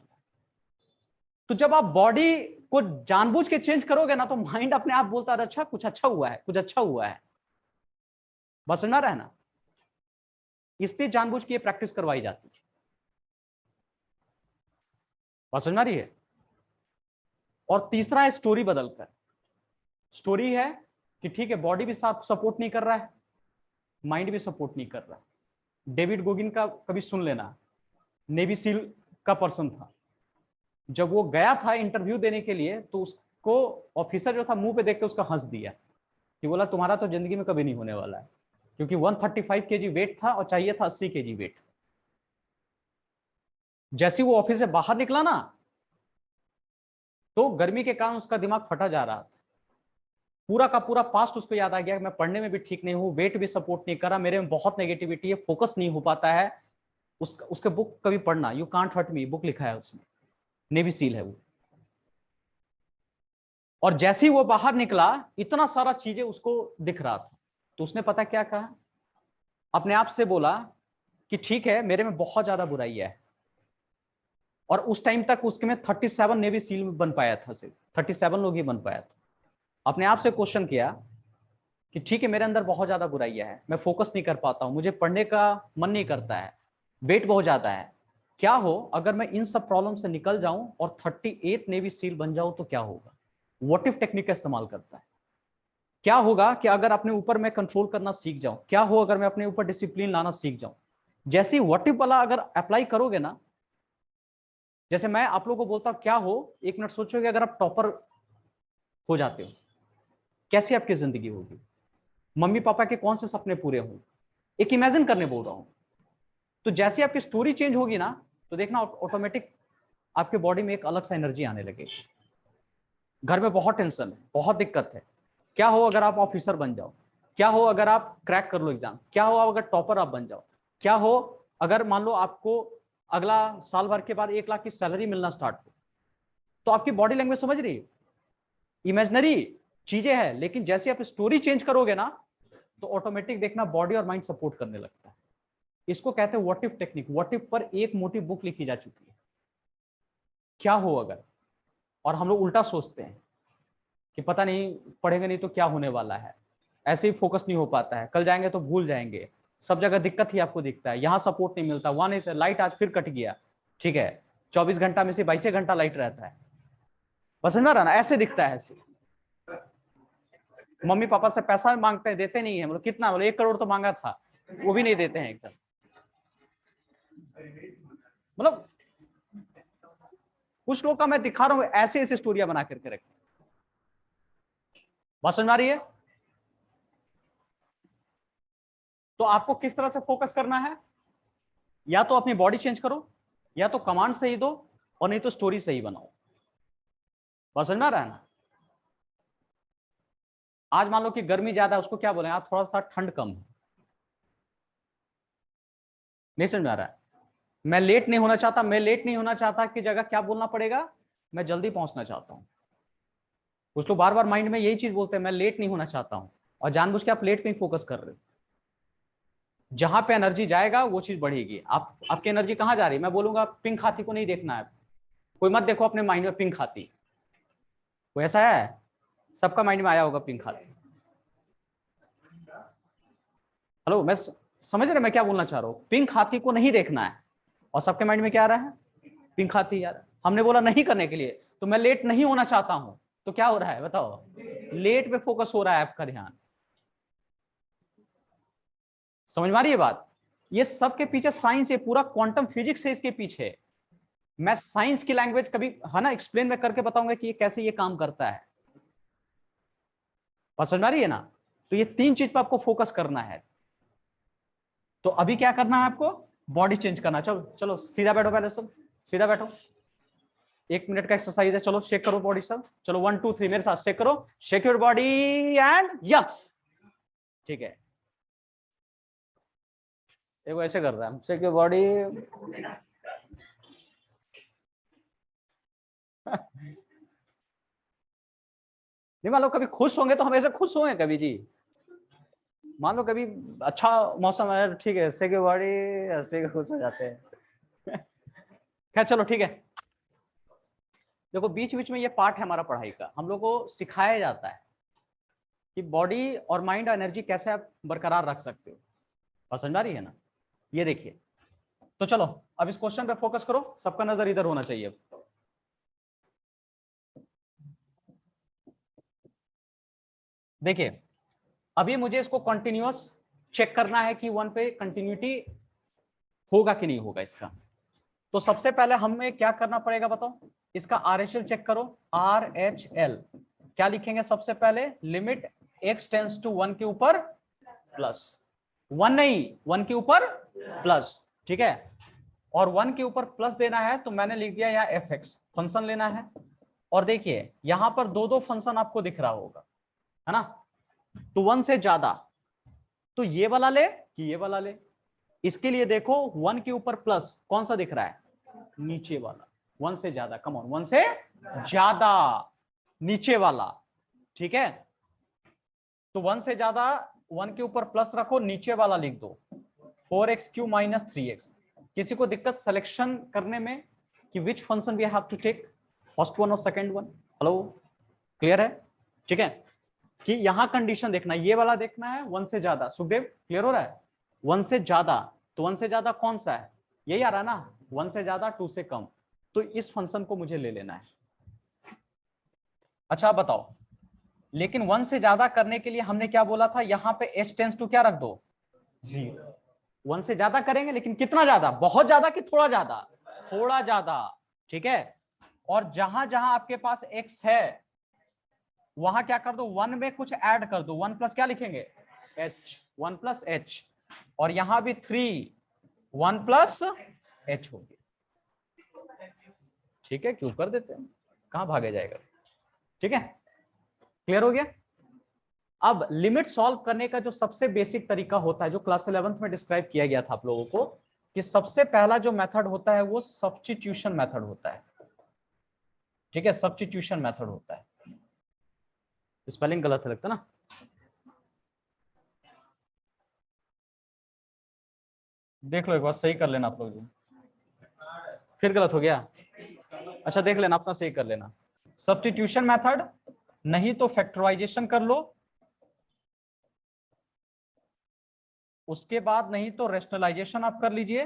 तो जब आप बॉडी को जानबूझ के चेंज करोगे ना, तो माइंड अपने आप बोलता है अच्छा कुछ अच्छा हुआ है, कुछ अच्छा हुआ है। बस समझ रहा है ना, इसलिए जानबूझ के प्रैक्टिस करवाई जाती है। बस समझ रही है। और तीसरा है स्टोरी बदलकर। स्टोरी है कि ठीक है बॉडी भी सपोर्ट नहीं कर रहा है, माइंड भी सपोर्ट नहीं कर रहा है। डेविड गोगिन का कभी सुन लेना, नेवी सील का पर्सन था। जब वो गया था इंटरव्यू देने के लिए, तो उसको ऑफिसर जो था मुंह पे देख के उसका हंस दिया कि बोला तुम्हारा तो जिंदगी में कभी नहीं होने वाला है, क्योंकि 135 केजी वेट था और चाहिए था 80 केजी वेट। जैसे वो ऑफिस से बाहर निकला ना, तो गर्मी के कारण उसका दिमाग फटा जा रहा था, पूरा का पूरा पास्ट उसको याद आ गया, मैं पढ़ने में भी ठीक नहीं हूँ, वेट भी सपोर्ट नहीं करा, मेरे में बहुत नेगेटिविटी है, फोकस नहीं हो पाता है। उसके बुक कभी पढ़ना, you can't hurt me book लिखा है उसमें, नेवी सील है वो। और जैसे ही वो बाहर निकला इतना सारा चीजें उसको दिख रहा था, तो उसने पता क्या कहा, अपने आप से बोला कि ठीक है मेरे में बहुत ज्यादा बुराई है। और उस टाइम तक उसके में 37 नेवी सील बन पाया था, सिर्फ 37 लोग ही बन पाया था। अपने आप से क्वेश्चन किया कि ठीक है मेरे अंदर बहुत ज्यादा बुराइयां है, मैं फोकस नहीं कर पाता हूं, मुझे पढ़ने का मन नहीं करता है, वेट बहुत ज्यादा है, क्या हो अगर मैं इन सब प्रॉब्लम से निकल जाऊं और 38 नेवी सील बन जाऊं तो क्या होगा। व्हाट इफ टेक्निक का इस्तेमाल करता है। क्या होगा कि अगर अपने ऊपर मैं कंट्रोल करना सीख जाऊं, क्या हो अगर मैं अपने ऊपर डिसिप्लिन लाना सीख जाऊं। जैसे व्हाट इफ वाला अगर अप्लाई करोगे ना, जैसे मैं आप लोगों को बोलता हूं क्या हो, एक मिनट सोचोगे अगर आप टॉपर हो जाते हो, कैसी आपकी जिंदगी होगी, मम्मी पापा के कौन से सपने पूरे हों, एक इमेजिन करने बोल रहा हूं। तो जैसे आपकी स्टोरी चेंज होगी ना, तो देखना ऑटोमेटिक आपके बॉडी में एक अलग सा एनर्जी आने लगेगी। घर में बहुत टेंशन है, बहुत दिक्कत है, क्या हो अगर आप ऑफिसर बन जाओ, क्या हो अगर आप क्रैक कर लो एग्जाम, क्या हो अगर टॉपर आप बन जाओ, क्या हो अगर मान लो आपको अगला साल भर के बाद 1 लाख की सैलरी मिलना स्टार्ट हो। तो आपकी बॉडी लैंग्वेज समझ रही है, इमेजिनरी चीजें हैं, लेकिन जैसे आप स्टोरी चेंज करोगे ना, तो ऑटोमेटिक देखना बॉडी और माइंड सपोर्ट करने लगता है। इसको कहते हैं what if technique. What if पर एक मोटी बुक लिखी जा चुकी है, क्या हो अगर। और हम लोग उल्टा सोचते हैं कि पता नहीं पढ़ेंगे नहीं तो क्या होने वाला है, ऐसे ही फोकस नहीं हो पाता है, कल जाएंगे तो भूल जाएंगे, सब जगह दिक्कत ही आपको दिखता है, यहाँ सपोर्ट नहीं मिलता, वहां नहीं से लाइट आज फिर कट गया, ठीक है 24 घंटा में से 22 घंटा लाइट रहता है, बस समझ रहा ना, ऐसे दिखता है ऐसे। मम्मी पापा से पैसा मांगते हैं, देते नहीं है, मतलब कितना, मतलब 1 करोड़ तो मांगा था, वो भी नहीं देते हैं एकदम। मतलब कुछ लोग का मैं दिखा रहा हूं, ऐसे ऐसे स्टोरियां बना करके रखे। बात समझ आ रही है। तो आपको किस तरह से फोकस करना है, या तो अपनी बॉडी चेंज करो, या तो कमांड सही दो, और नहीं तो स्टोरी सही बनाओ। बात समझ में आ रहा है ना। आज मान लो कि गर्मी ज्यादा है, उसको क्या बोले आप, थोड़ा सा ठंड कम है, नहीं समझ में आ रहा है। मैं लेट नहीं होना चाहता, मैं लेट नहीं होना चाहता की जगह क्या बोलना पड़ेगा, मैं जल्दी पहुंचना चाहता हूं। कुछ लोग बार बार माइंड में यही चीज बोलते हैं, मैं लेट नहीं होना चाहता हूं, और जानबूझ के आप लेट पे ही फोकस कर रहे हो। जहां पे एनर्जी जाएगा वो चीज बढ़ेगी। आपकी एनर्जी कहां जा रही है, मैं बोलूंगा पिंक हाथी को नहीं देखना है, कोई मत देखो अपने माइंड में पिंक हाथी, कोई ऐसा है, सबका माइंड में आया होगा पिंक हाथी। हेलो, मैं समझ रहे मैं क्या बोलना चाह रहा हूँ, पिंक हाथी को नहीं देखना है, और सबके माइंड में क्या आ रहा है, पिंक हाथी यार, हमने बोला नहीं करने के लिए, तो मैं लेट नहीं होना चाहता हूं, तो क्या हो रहा है बताओ, लेट पे फोकस हो रहा है आपका ध्यान। समझ में आ रही है बात। ये सब के पीछे साइंस है, पूरा क्वांटम फिजिक्स है इसके पीछे। मैं साइंस की लैंग्वेज कभी है ना एक्सप्लेन में करके बताऊंगा कि ये कैसे ये काम करता है। बात समझ में आ रही है ना। तो ये 3 चीज पर आपको फोकस करना है। तो अभी क्या करना है आपको, बॉडी चेंज करना। चलो चलो सीधा बैठो, पहले सब सीधा बैठो, 1 मिनट का एक्सरसाइज है, चलो शेक करो बॉडी सब, चलो 1 2 3 मेरे साथ शेक करो, shake your body and yes, ठीक है। देखो ऐसे कर रहा है, शेक योर बॉडी। नहीं मान लो कभी खुश होंगे तो हम ऐसे खुश होंगे कभी जी, मान लो कभी अच्छा मौसम है, ठीक है शेक योर बॉडी, ठीक है खुश हो जाते हैं। खैर चलो ठीक है। देखो बीच बीच में ये पार्ट है हमारा पढ़ाई का, हम लोग को सिखाया जाता है कि बॉडी और माइंड एनर्जी कैसे आप बरकरार रख सकते हो। और समझ आ रही है ना। ये देखिए, तो चलो अब इस क्वेश्चन पे फोकस करो, सबका नजर इधर होना चाहिए। देखिए अभी मुझे इसको कंटिन्यूअस चेक करना है कि 1 पे कंटिन्यूटी होगा कि नहीं होगा इसका। तो सबसे पहले हमें क्या करना पड़ेगा बताओ, इसका RHL चेक करो। RHL क्या लिखेंगे सबसे पहले, लिमिट x टेंस टू 1 के ऊपर प्लस, 1 नहीं 1 के ऊपर प्लस, ठीक है। और 1 के ऊपर प्लस देना है तो मैंने लिख दिया यहाँ fx फंक्शन लेना है। और देखिए यहां पर दो फंक्शन आपको दिख रहा होगा, है ना। तो 1 से ज्यादा तो ये वाला ले कि ये वाला ले। इसके लिए देखो 1 के ऊपर प्लस कौन सा दिख रहा है, नीचे वाला। 1 से ज्यादा, कम ऑन, 1 से ज्यादा नीचे वाला, ठीक है। तो 1 से ज्यादा 1 के ऊपर प्लस रखो, नीचे वाला लिख दो 4x³ माइनस 3x। किसी को दिक्कत सिलेक्शन करने में कि which function we have to take, first one और सेकंड वन? हेलो, क्लियर है? ठीक है कि यहां कंडीशन देखना, ये वाला देखना है 1 से ज्यादा। सुखदेव क्लियर हो रहा है? 1 से ज्यादा, तो 1 से ज्यादा कौन सा है, यही आ रहा है ना, 1 से ज्यादा 2 से कम, तो इस फंक्शन को मुझे ले लेना है। अच्छा बताओ, लेकिन 1 से ज्यादा करने के लिए हमने क्या बोला था, यहां पे h टेंस टू क्या रख दो, 0। 1 से ज्यादा करेंगे, लेकिन कितना ज्यादा, बहुत ज्यादा कि थोड़ा ज्यादा, थोड़ा ज्यादा, ठीक है। और जहां जहां आपके पास x है वहां क्या कर दो, 1 में कुछ ऐड कर दो, 1 प्लस क्या लिखेंगे, h, 1 प्लस h। और यहां भी 3, 1 प्लस h हो गया, ठीक है। क्यों कर देते हैं, कहां भागे जाएगा, ठीक है। क्लियर हो गया? अब लिमिट सॉल्व करने का जो सबसे बेसिक तरीका होता है, जो क्लास 11th में डिस्क्राइब किया गया था आप लोगों को, कि सबसे पहला जो मेथड होता है वो सब्स्टिट्यूशन मेथड होता है, ठीक है। सब्स्टिट्यूशन मेथड होता है, स्पेलिंग गलत है लगता ना, देख लो एक बार, सही कर लेना आप लोग, फिर गलत हो गया, अच्छा देख लेना अपना, सही कर लेना। सब्स्टिट्यूशन मेथड, नहीं तो फैक्टराइजेशन कर लो, उसके बाद नहीं तो रेशनलाइजेशन आप कर लीजिए,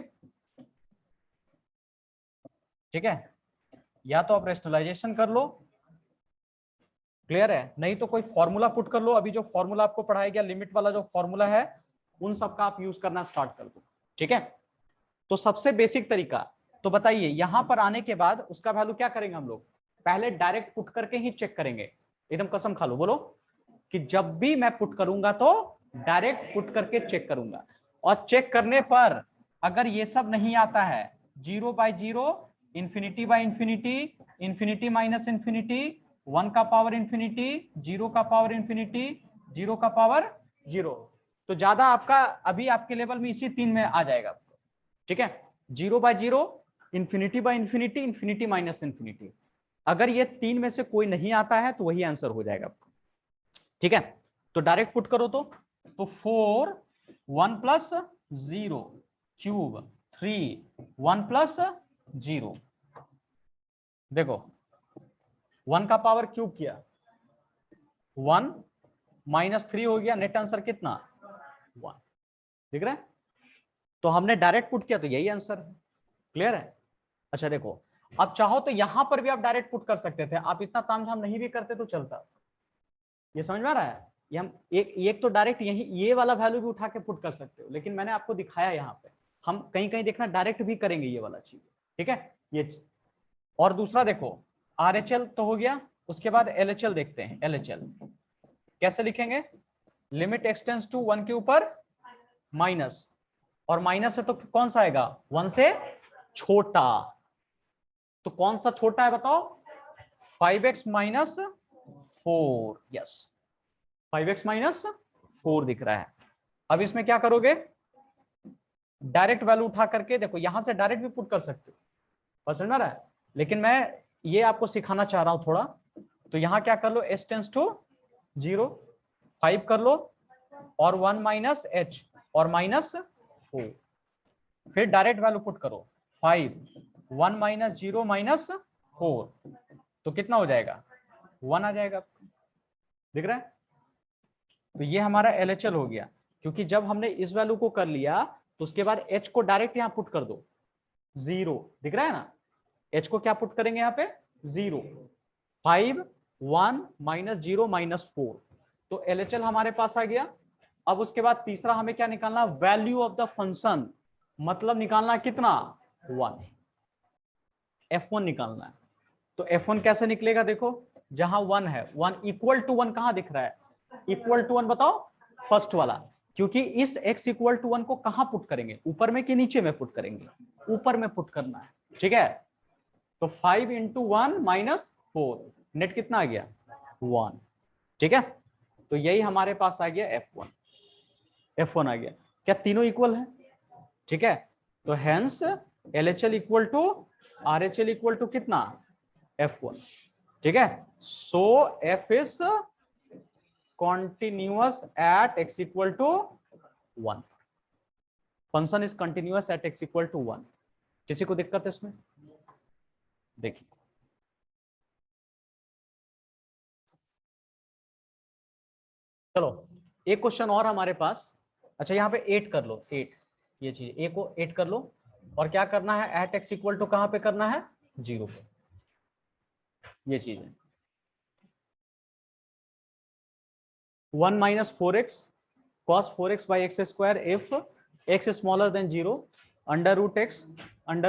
ठीक है। या तो आप रेशनलाइजेशन कर लो, क्लियर है, नहीं तो कोई फॉर्मूला पुट कर लो। अभी जो फॉर्मूला आपको पढ़ाया गया लिमिट वाला जो फॉर्मूला है, उन सब का आप यूज करना स्टार्ट कर दो, ठीक है। तो सबसे बेसिक तरीका, तो बताइए यहां पर आने के बाद उसका वैल्यू क्या करेंगे हम लोग, पहले डायरेक्ट पुट करके ही चेक करेंगे। एकदम कसम खा लो, बोलो कि जब भी मैं पुट करूंगा तो डायरेक्ट पुट करके चेक करूंगा। और चेक करने पर अगर ये सब नहीं आता है, 0 by 0, infinity by infinity, infinity minus infinity, 1 का पावर इंफिनिटी, 0 का पावर इंफिनिटी, 0 का पावर 0, तो ज्यादा आपका अभी आपके लेवल में इसी 3 में आ जाएगा, ठीक है। 0 by 0, infinity by infinity, infinity minus infinity. अगर ये 3 में से कोई नहीं आता है तो वही आंसर हो जाएगा आपको, ठीक है। तो डायरेक्ट पुट करो तो 4 1 प्लस 0 क्यूब 3 1 प्लस 0, देखो 1 का पावर क्यूब किया 1 माइनस 3 हो गया, नेट आंसर कितना 1, दिख रहा है। तो हमने डायरेक्ट पुट किया तो यही आंसर है, क्लियर है। अच्छा देखो, अब चाहो तो यहां पर भी आप डायरेक्ट पुट कर सकते थे, आप इतना तामझाम नहीं भी करते तो चलता। ये समझ में आ रहा है, ये हम एक तो डायरेक्ट यही ये वाला वैल्यू भी उठा के पुट कर सकते हो, लेकिन मैंने आपको दिखाया यहाँ पे, हम कहीं कहीं देखना डायरेक्ट भी करेंगे ये वाला चीज, ठीक है ये। और दूसरा देखो, RHL तो हो गया, उसके बाद LHL देखते हैं। LHL कैसे लिखेंगे, लिमिट एक्सटेंड्स टू 1 के ऊपर माइनस, और माइनस है तो कौन सा आएगा, 1 से छोटा, तो कौन सा छोटा है बताओ, 5x minus 4, yes 5x minus 4 दिख रहा है। अब इसमें क्या करोगे, डायरेक्ट वैल्यू उठा करके देखो, यहां से डायरेक्ट भी पुट कर सकते हो, समझ में रहा है, लेकिन मैं ये आपको सिखाना चाह रहा हूं थोड़ा। तो यहां क्या कर लो, s टेंस टू 0, 5 कर लो, और 1 माइनस h और माइनस 4, फिर डायरेक्ट वैल्यू पुट करो 5 1 माइनस 0 माइनस 4, तो कितना हो जाएगा 1 आ जाएगा, दिख रहा है। तो ये हमारा LHL हो गया, क्योंकि जब हमने इस वैल्यू को कर लिया तो उसके बाद h को डायरेक्ट यहां पुट कर दो 0, दिख रहा है ना, h को क्या पुट करेंगे यहाँ पे 0, 5 1 माइनस 0 माइनस 4, तो LHL हमारे पास आ गया। अब उसके बाद तीसरा हमें क्या निकालना, वैल्यू ऑफ द फंक्शन, मतलब निकालना कितना 1, F1 निकालना है। तो F1 कैसे निकलेगा, देखो जहां 1 है, 1 इक्वल टू 1 कहां दिख रहा है, इक्वल टू 1 बताओ, फर्स्ट वाला, क्योंकि इस x इक्वल टू 1 को कहां पुट करेंगे, ऊपर में कि नीचे में पुट करेंगे, ऊपर में पुट करना है, ठीक है। तो 5 इंटू 1 माइनस 4, नेट कितना आ गया 1, ठीक है। तो यही हमारे पास आ गया F1। F1 आ गया। क्या तीनों इक्वल है? ठीक है, तो hence LHL equal to RHL equal to कितना? F1। ठीक है, so F is continuous at x equal to 1। Function is continuous at x equal to 1। किसी को दिक्कत है इसमें? देखिए, चलो एक क्वेश्चन और हमारे पास। अच्छा, यहाँ पे 8 कर लो, 8 ये चीज a को 8 कर लो, और क्या करना है? एट x इक्वल टू कहां पे करना है? 0 पे। ये चीज है 1 minus 4x cos 4x by x square if x smaller than 0 under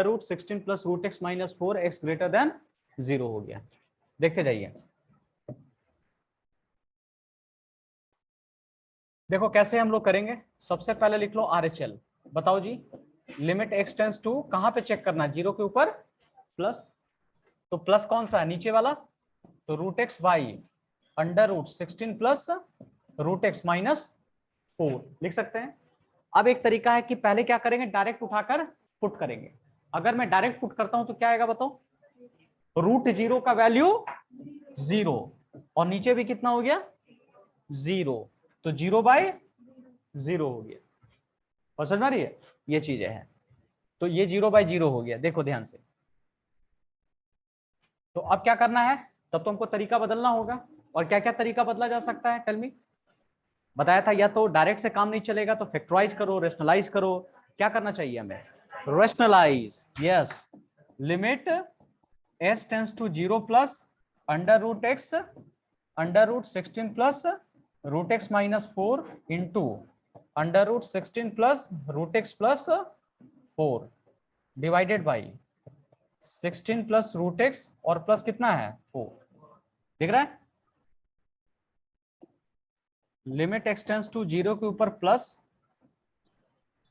root 16 plus root x minus 4 x greater than 0 हो गया। देखते जाइए, देखो कैसे हम लोग करेंगे। सबसे पहले लिख लो RHL। बताओ जी, लिमिट x टेंस टू कहां पे चेक करना है? 0 के ऊपर प्लस। तो प्लस कौन सा है? नीचे वाला। तो root x by under root 16 plus root x minus 4 लिख सकते हैं। अब एक तरीका है कि पहले क्या करेंगे? डायरेक्ट उठाकर पुट करेंगे। अगर मैं डायरेक्ट पुट करता हूं तो क्या आएगा बताओ? रूट 0 का वैल्यू 0, और नीचे भी कितना हो गया? 0, तो 0 बाय 0 हो गया। और समझ में आ रही है? ये चीजें हैं। तो ये 0 बाय 0 हो गया, देखो ध्यान से। तो अब क्या करना है? तब तो हमको तरीका बदलना होगा। और क्या क्या तरीका बदला जा सकता है? Tell me. बताया था, या तो डायरेक्ट से काम नहीं चलेगा तो फैक्टराइज करो, रेशनलाइज करो। क्या करना चाहिए हमें? Rationalise. Yes, limit s tends to 0 plus under root 16 plus root x minus 4 into under root 16 plus root x plus 4 divided by 16 plus root x और प्लस कितना है? 4। दिख रहा है? लिमिट x टेंस टू 0 के ऊपर प्लस,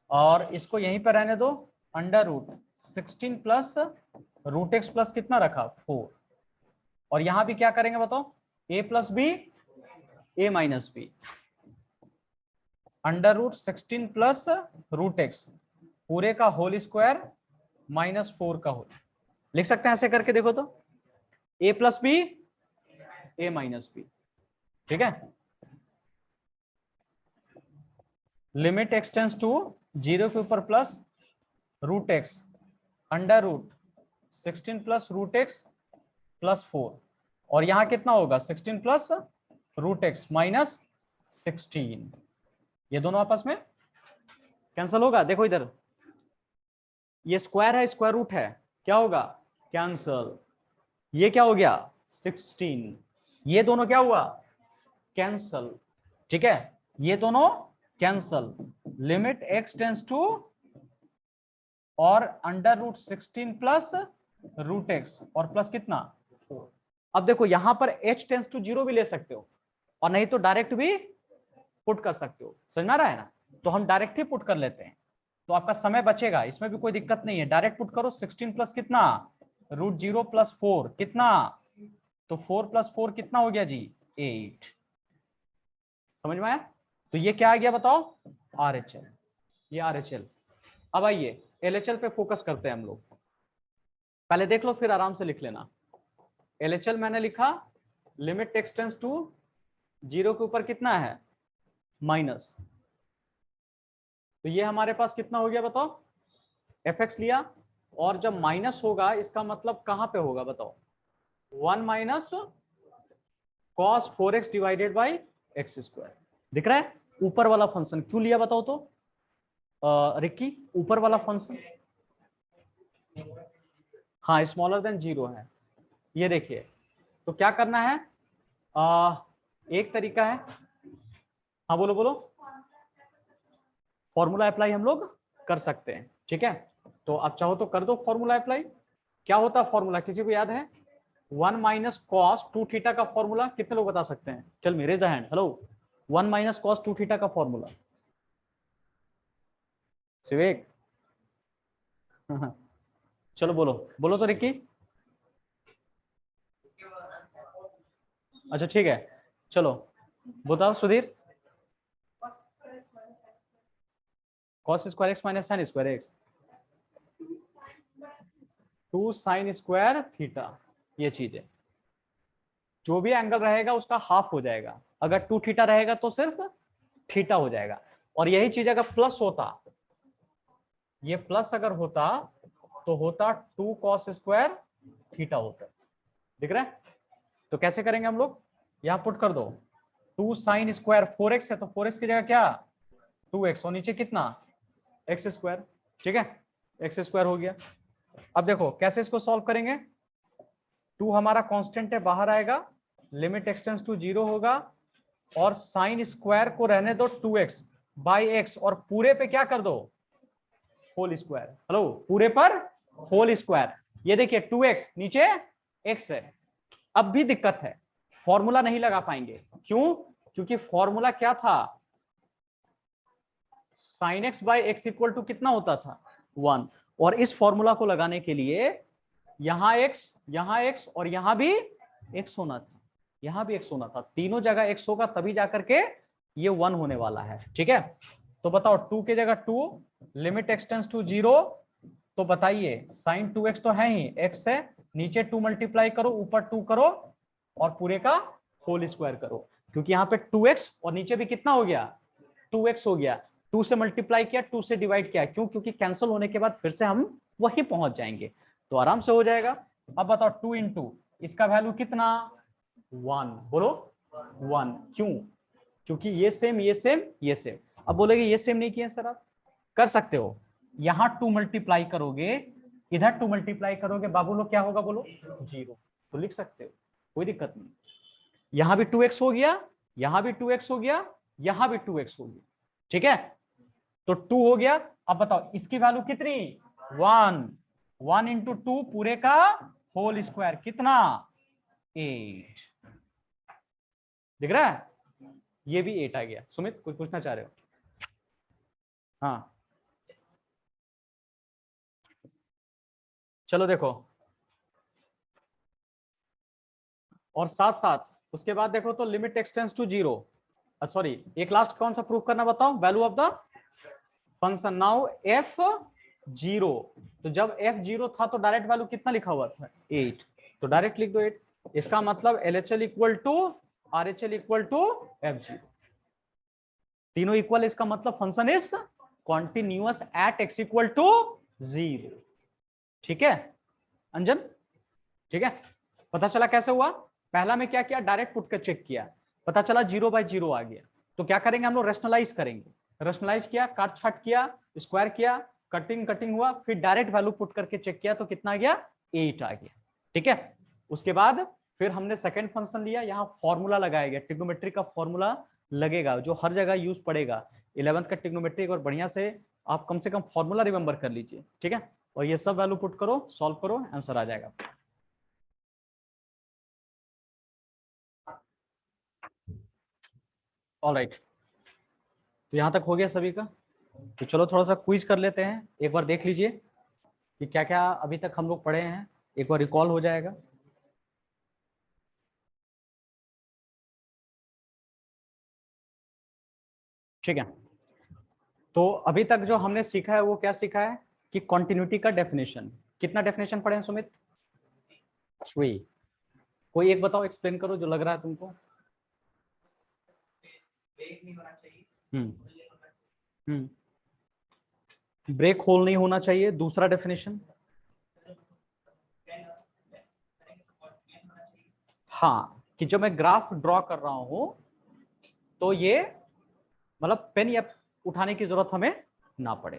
और इसको यहीं पर रहने दो, under root 16 plus root x plus कितना रखा? 4। और यहां भी क्या करेंगे बताओ? a plus B a minus B under root 16 plus root x पूरे का होल स्क्वायर माइनस 4 का होल। लिख सकते हैं ऐसे करके, देखो तो a plus B a minus B. ठीक है, लिमिट x टेंस टू 0 के ऊपर plus root x under root 16 plus root x plus 4, और यहां कितना होगा? 16 प्लस रूट x माइनस 16। ये दोनों आपस में कैंसिल होगा। देखो इधर, ये स्क्वायर है, स्क्वायर रूट है, क्या होगा? कैंसल। ये क्या हो गया? 16। ये दोनों क्या हुआ? कैंसल। ठीक है, ये दोनों cancel. Limit x tends to और under root 16 plus root x और प्लस कितना? 4। अब देखो यहां पर h टेंस टू 0 भी ले सकते हो, और नहीं तो डायरेक्ट भी पुट कर सकते हो। समझ में आ रहा है ना? तो हम डायरेक्ट ही पुट कर लेते हैं, तो आपका समय बचेगा, इसमें भी कोई दिक्कत नहीं है। डायरेक्ट पुट करो। 16 प्लस कितना? रूट 0 प्लस 4 कितना? तो 4 प्लस 4 कितना हो गया जी? 8। समझ में आया? तो ये क्या आ गया बताओ? RHL। ये RHL। अब आइए LHL पे फोकस करते हैं हम लोग। पहले देख लो फिर आराम से लिख लेना। LHL मैंने लिखा, लिमिट x टेंस टू 0 के ऊपर कितना है? माइनस। तो ये हमारे पास कितना हो गया बताओ? fx लिया, और जब माइनस होगा इसका मतलब कहां पे होगा बताओ? 1 minus cos 4x divided by x square. दिख रहा है? ऊपर वाला फंक्शन क्यों लिया बताओ तो रिक्की? ऊपर वाला फंक्शन, हाँ, स्मॉलर देन 0 है। ये देखिए, तो क्या करना है? एक तरीका है, हाँ बोलो बोलो, फॉर्मूला अप्लाई हम लोग कर सकते हैं। ठीक है, तो आप चाहो तो कर दो फॉर्मूला अप्लाई। क्या होता है फॉर्मूला, किसी को याद है? 1 माइनस कॉस 2 थीटा का फॉर्मूला कितने लोग बता सकते हैं? चल me raise the hand. Hello, 1 minus cos 2 theta का फॉर्मूला। विवेक? चलो बोलो, बोलो तो रिक्की। अच्छा ठीक है, चलो बताओ Sudhir. cos square x minus sine square x, 2 sine square theta, ये चीज है। जो भी एंगल रहेगा उसका हाफ हो जाएगा, अगर 2 थीटा रहेगा तो सिर्फ थीटा हो जाएगा। और यही चीज अगर प्लस होता, ये प्लस अगर होता तो होता 2 cos स्क्वायर थीटा होता। दिख रहा है? तो कैसे करेंगे हम लोग, यहां पुट कर दो 2 साइन स्क्वायर 4x है तो 4x की जगह क्या 2x, और नीचे कितना एक्स स्क्वायर। ठीक है, एक्स स्क्वायर हो गया। अब देखो कैसे इसको सॉल्व करेंगे। 2 हमारा कांस्टेंट है, बाहर आएगा, लिमिट एक्सटेंड्स टू 0 होगा, और साइन स्क्वायर को रहने दो 2x बाई एक्स, और पूरे पे क्या कर दो होल स्क्वायर। हेलो, पूरे पर होल स्क्वायर। ये देखिए 2x नीचे x है। अब भी दिक्कत है, फॉर्मूला नहीं लगा पाएंगे। क्यों? क्योंकि फॉर्मूला क्या था, sine x by x equal to कितना होता था 1, और इस फॉर्मूला को लगाने के लिए यहां x और यहां भी x होना था, यहां भी x होना था, तीनों जगह x होगा तभी जाकर के ये 1 होने वाला है। ठीक है, तो बताओ 2 की जगह 2, लिमिट एक्सटेंड्स टू 0, तो बताइए साइन 2x तो है ही, x है, नीचे 2 मल्टीप्लाई करो, ऊपर 2 करो, और पूरे का होल स्क्वायर करो, क्योंकि यहाँ पे 2x और नीचे भी कितना हो गया 2x हो गया। 2 से मल्टीप्लाई किया, 2 से डिवाइड किया, क्यों? क्योंकि कैंसिल होने के बाद फिर से हम वही पहुंच जाएंगे, तो आराम से हो जाएगा। अब बताओ 2 इंटू इसका वैल्यू कितना 1, बोलो 1। क्यों? क्योंकि ये सेम ये सेम ये सेम। अब बोलोगे ये सेम नहीं किया सर, आप कर सकते हो, यहां 2 मल्टीप्लाई करोगे, इधर 2 मल्टीप्लाई करोगे, बाबू लोग क्या होगा बोलो 0, तो लिख सकते हो, कोई दिक्कत नहीं। यहां भी 2x हो गया, यहां भी 2x हो गया, यहां भी 2x हो गया। ठीक है, तो 2 हो गया। अब बताओ इसकी वैल्यू कितनी 1, 1 इंटू 2 पूरे का होल स्क्वायर कितना 8। दिख रहा है? ये भी 8 आ गया। सुमित कुछ पूछना चाह रहे हो? हाँ चलो देखो, और साथ साथ उसके बाद देखो तो लिमिट एक्सटेंड्स टू 0, सॉरी एक लास्ट कौन सा प्रूफ करना बताओ, value of the function. Now f0, तो जब f0 था तो डायरेक्ट वैल्यू कितना लिखा हुआ था 8, तो डायरेक्ट लिख दो 8। इसका मतलब LHL equal to RHL equal to f0, तीनों इक्वल, इसका मतलब function is continuous at x equal to 0। ठीक है अंजन? ठीक है, पता चला कैसे हुआ। पहला में क्या किया, डायरेक्ट पुट कर चेक किया, पता चला 0/0 आ गया, तो क्या करेंगे हम लोग रेशनलाइज करेंगे, रेशनलाइज किया, काट छाट किया, स्क्वायर किया, कटिंग हुआ, फिर डायरेक्ट वैल्यू पुट करके चेक किया तो कितना आ गया 8 आ गया। ठीक है, उसके बाद फिर हमने सेकंड फंक्शन लिया, यहाँ फॉर्मूला लगाया गया, ट्रिग्नोमेट्री का फॉर्मूला लगेगा जो हर जगह यूज पड़ेगा 11th का ट्रिग्नोमेट्री, और बढ़िया से आप कम से कम फॉर्मूला रिमेंबर कर लीजिए। ठीक है, और ये सब वैल्यू पुट करो, सॉल्व करो, आंसर आ जाएगा। ऑलराइट, तो यहां तक हो गया सभी का। तो चलो थोड़ा सा क्विज कर लेते हैं, एक बार देख लीजिए कि क्या क्या अभी तक हम लोग पढ़े हैं, एक बार रिकॉल हो जाएगा। ठीक है, तो अभी तक जो हमने सीखा है वो क्या सीखा है कि कॉन्टिन्यूटी का डेफिनेशन, कितना डेफिनेशन पढ़े हैं सुमित? 3। कोई एक बताओ, एक्सप्लेन करो जो लग रहा है तुमको। ब्रेक होल नहीं होना चाहिए, दूसरा डेफिनेशन। हाँ, कि जब मैं ग्राफ ड्रॉ कर रहा हूं तो ये मतलब पेन या उठाने की जरूरत हमें ना पड़े।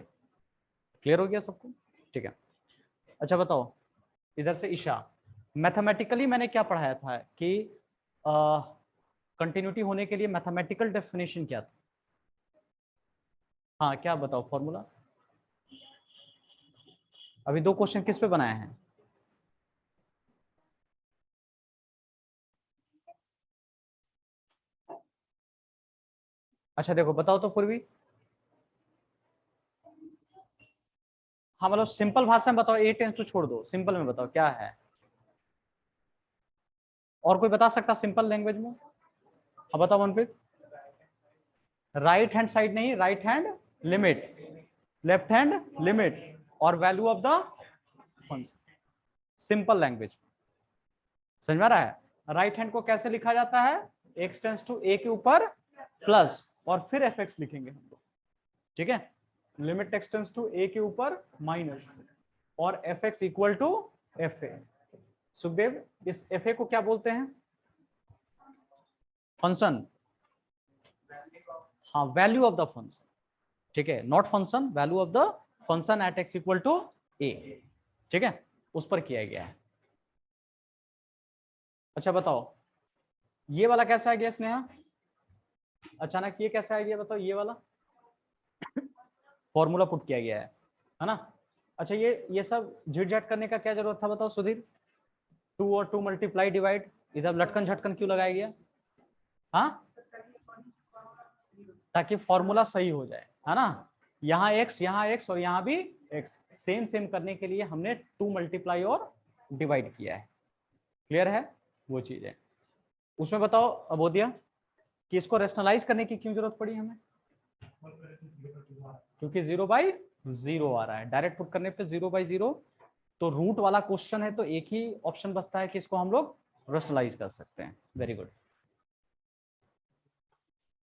क्लियर हो गया सबको? ठीक है, अच्छा बताओ इधर से ईशा, मैथमेटिकली मैंने क्या पढ़ाया था कि कंटिन्यूटी होने के लिए मैथमेटिकल डेफिनेशन क्या था? हाँ क्या बताओ फॉर्मूला। अभी 2 क्वेश्चन किस पे बनाए हैं? अच्छा देखो बताओ तो पूर्वी। हाँ मतलब सिंपल भाषा में बताओ, ए टेंस टू छोड़ दो, सिंपल में बताओ क्या है। और कोई बता सकता सिंपल लैंग्वेज में? अब बताओ मनप्रीत, राइट हैंड साइड नहीं, right hand limit, left hand limit और value of the function, simple language. समझ में आ रहा है? राइट हैंड को कैसे लिखा जाता है, x टेंस टू a के ऊपर प्लस और फिर fx लिखेंगे हम लोग, ठीक है। Limit x tends to a के ऊपर माइनस और fx equal to fa। Sukhdev, इस fa को क्या बोलते हैं? फंक्शन, हाँ, वैल्यू ऑफ द फंक्शन, ठीक है, not function, value of the function at x equal to a, ठीक है, उस पर किया गया है। अच्छा बताओ, ये वाला कैसा आ गया स्नेहा? अचानक ये कैसा आ गया बताओ, ये वाला फॉर्मूला पुट किया गया है ना। अच्छा, ये सब झिटझट करने का क्या जरूरत था बताओ सुधीर? 2 और 2 मल्टीप्लाई डिवाइड, इधर लटकन झटकन क्यों लगाया गया? हाँ, ताकि फॉर्मूला सही हो जाए, है ना। यहाँ x और यहाँ भी x सेम सेम करने के लिए हमने 2 मल्टीप्लाई और डिवाइड किया है। क्लियर है वो चीज है। उसमें बताओ अबोधिया कि इसको रेशनलाइज करने की क्यों जरूरत पड़ी हमें? क्योंकि 0/0 आ रहा है, डायरेक्ट पुट करने पे 0/0, तो रूट वाला क्वेश्चन है तो एक ही ऑप्शन बचता है कि इसको हम लोग रेशनलाइज कर सकते हैं। Very good.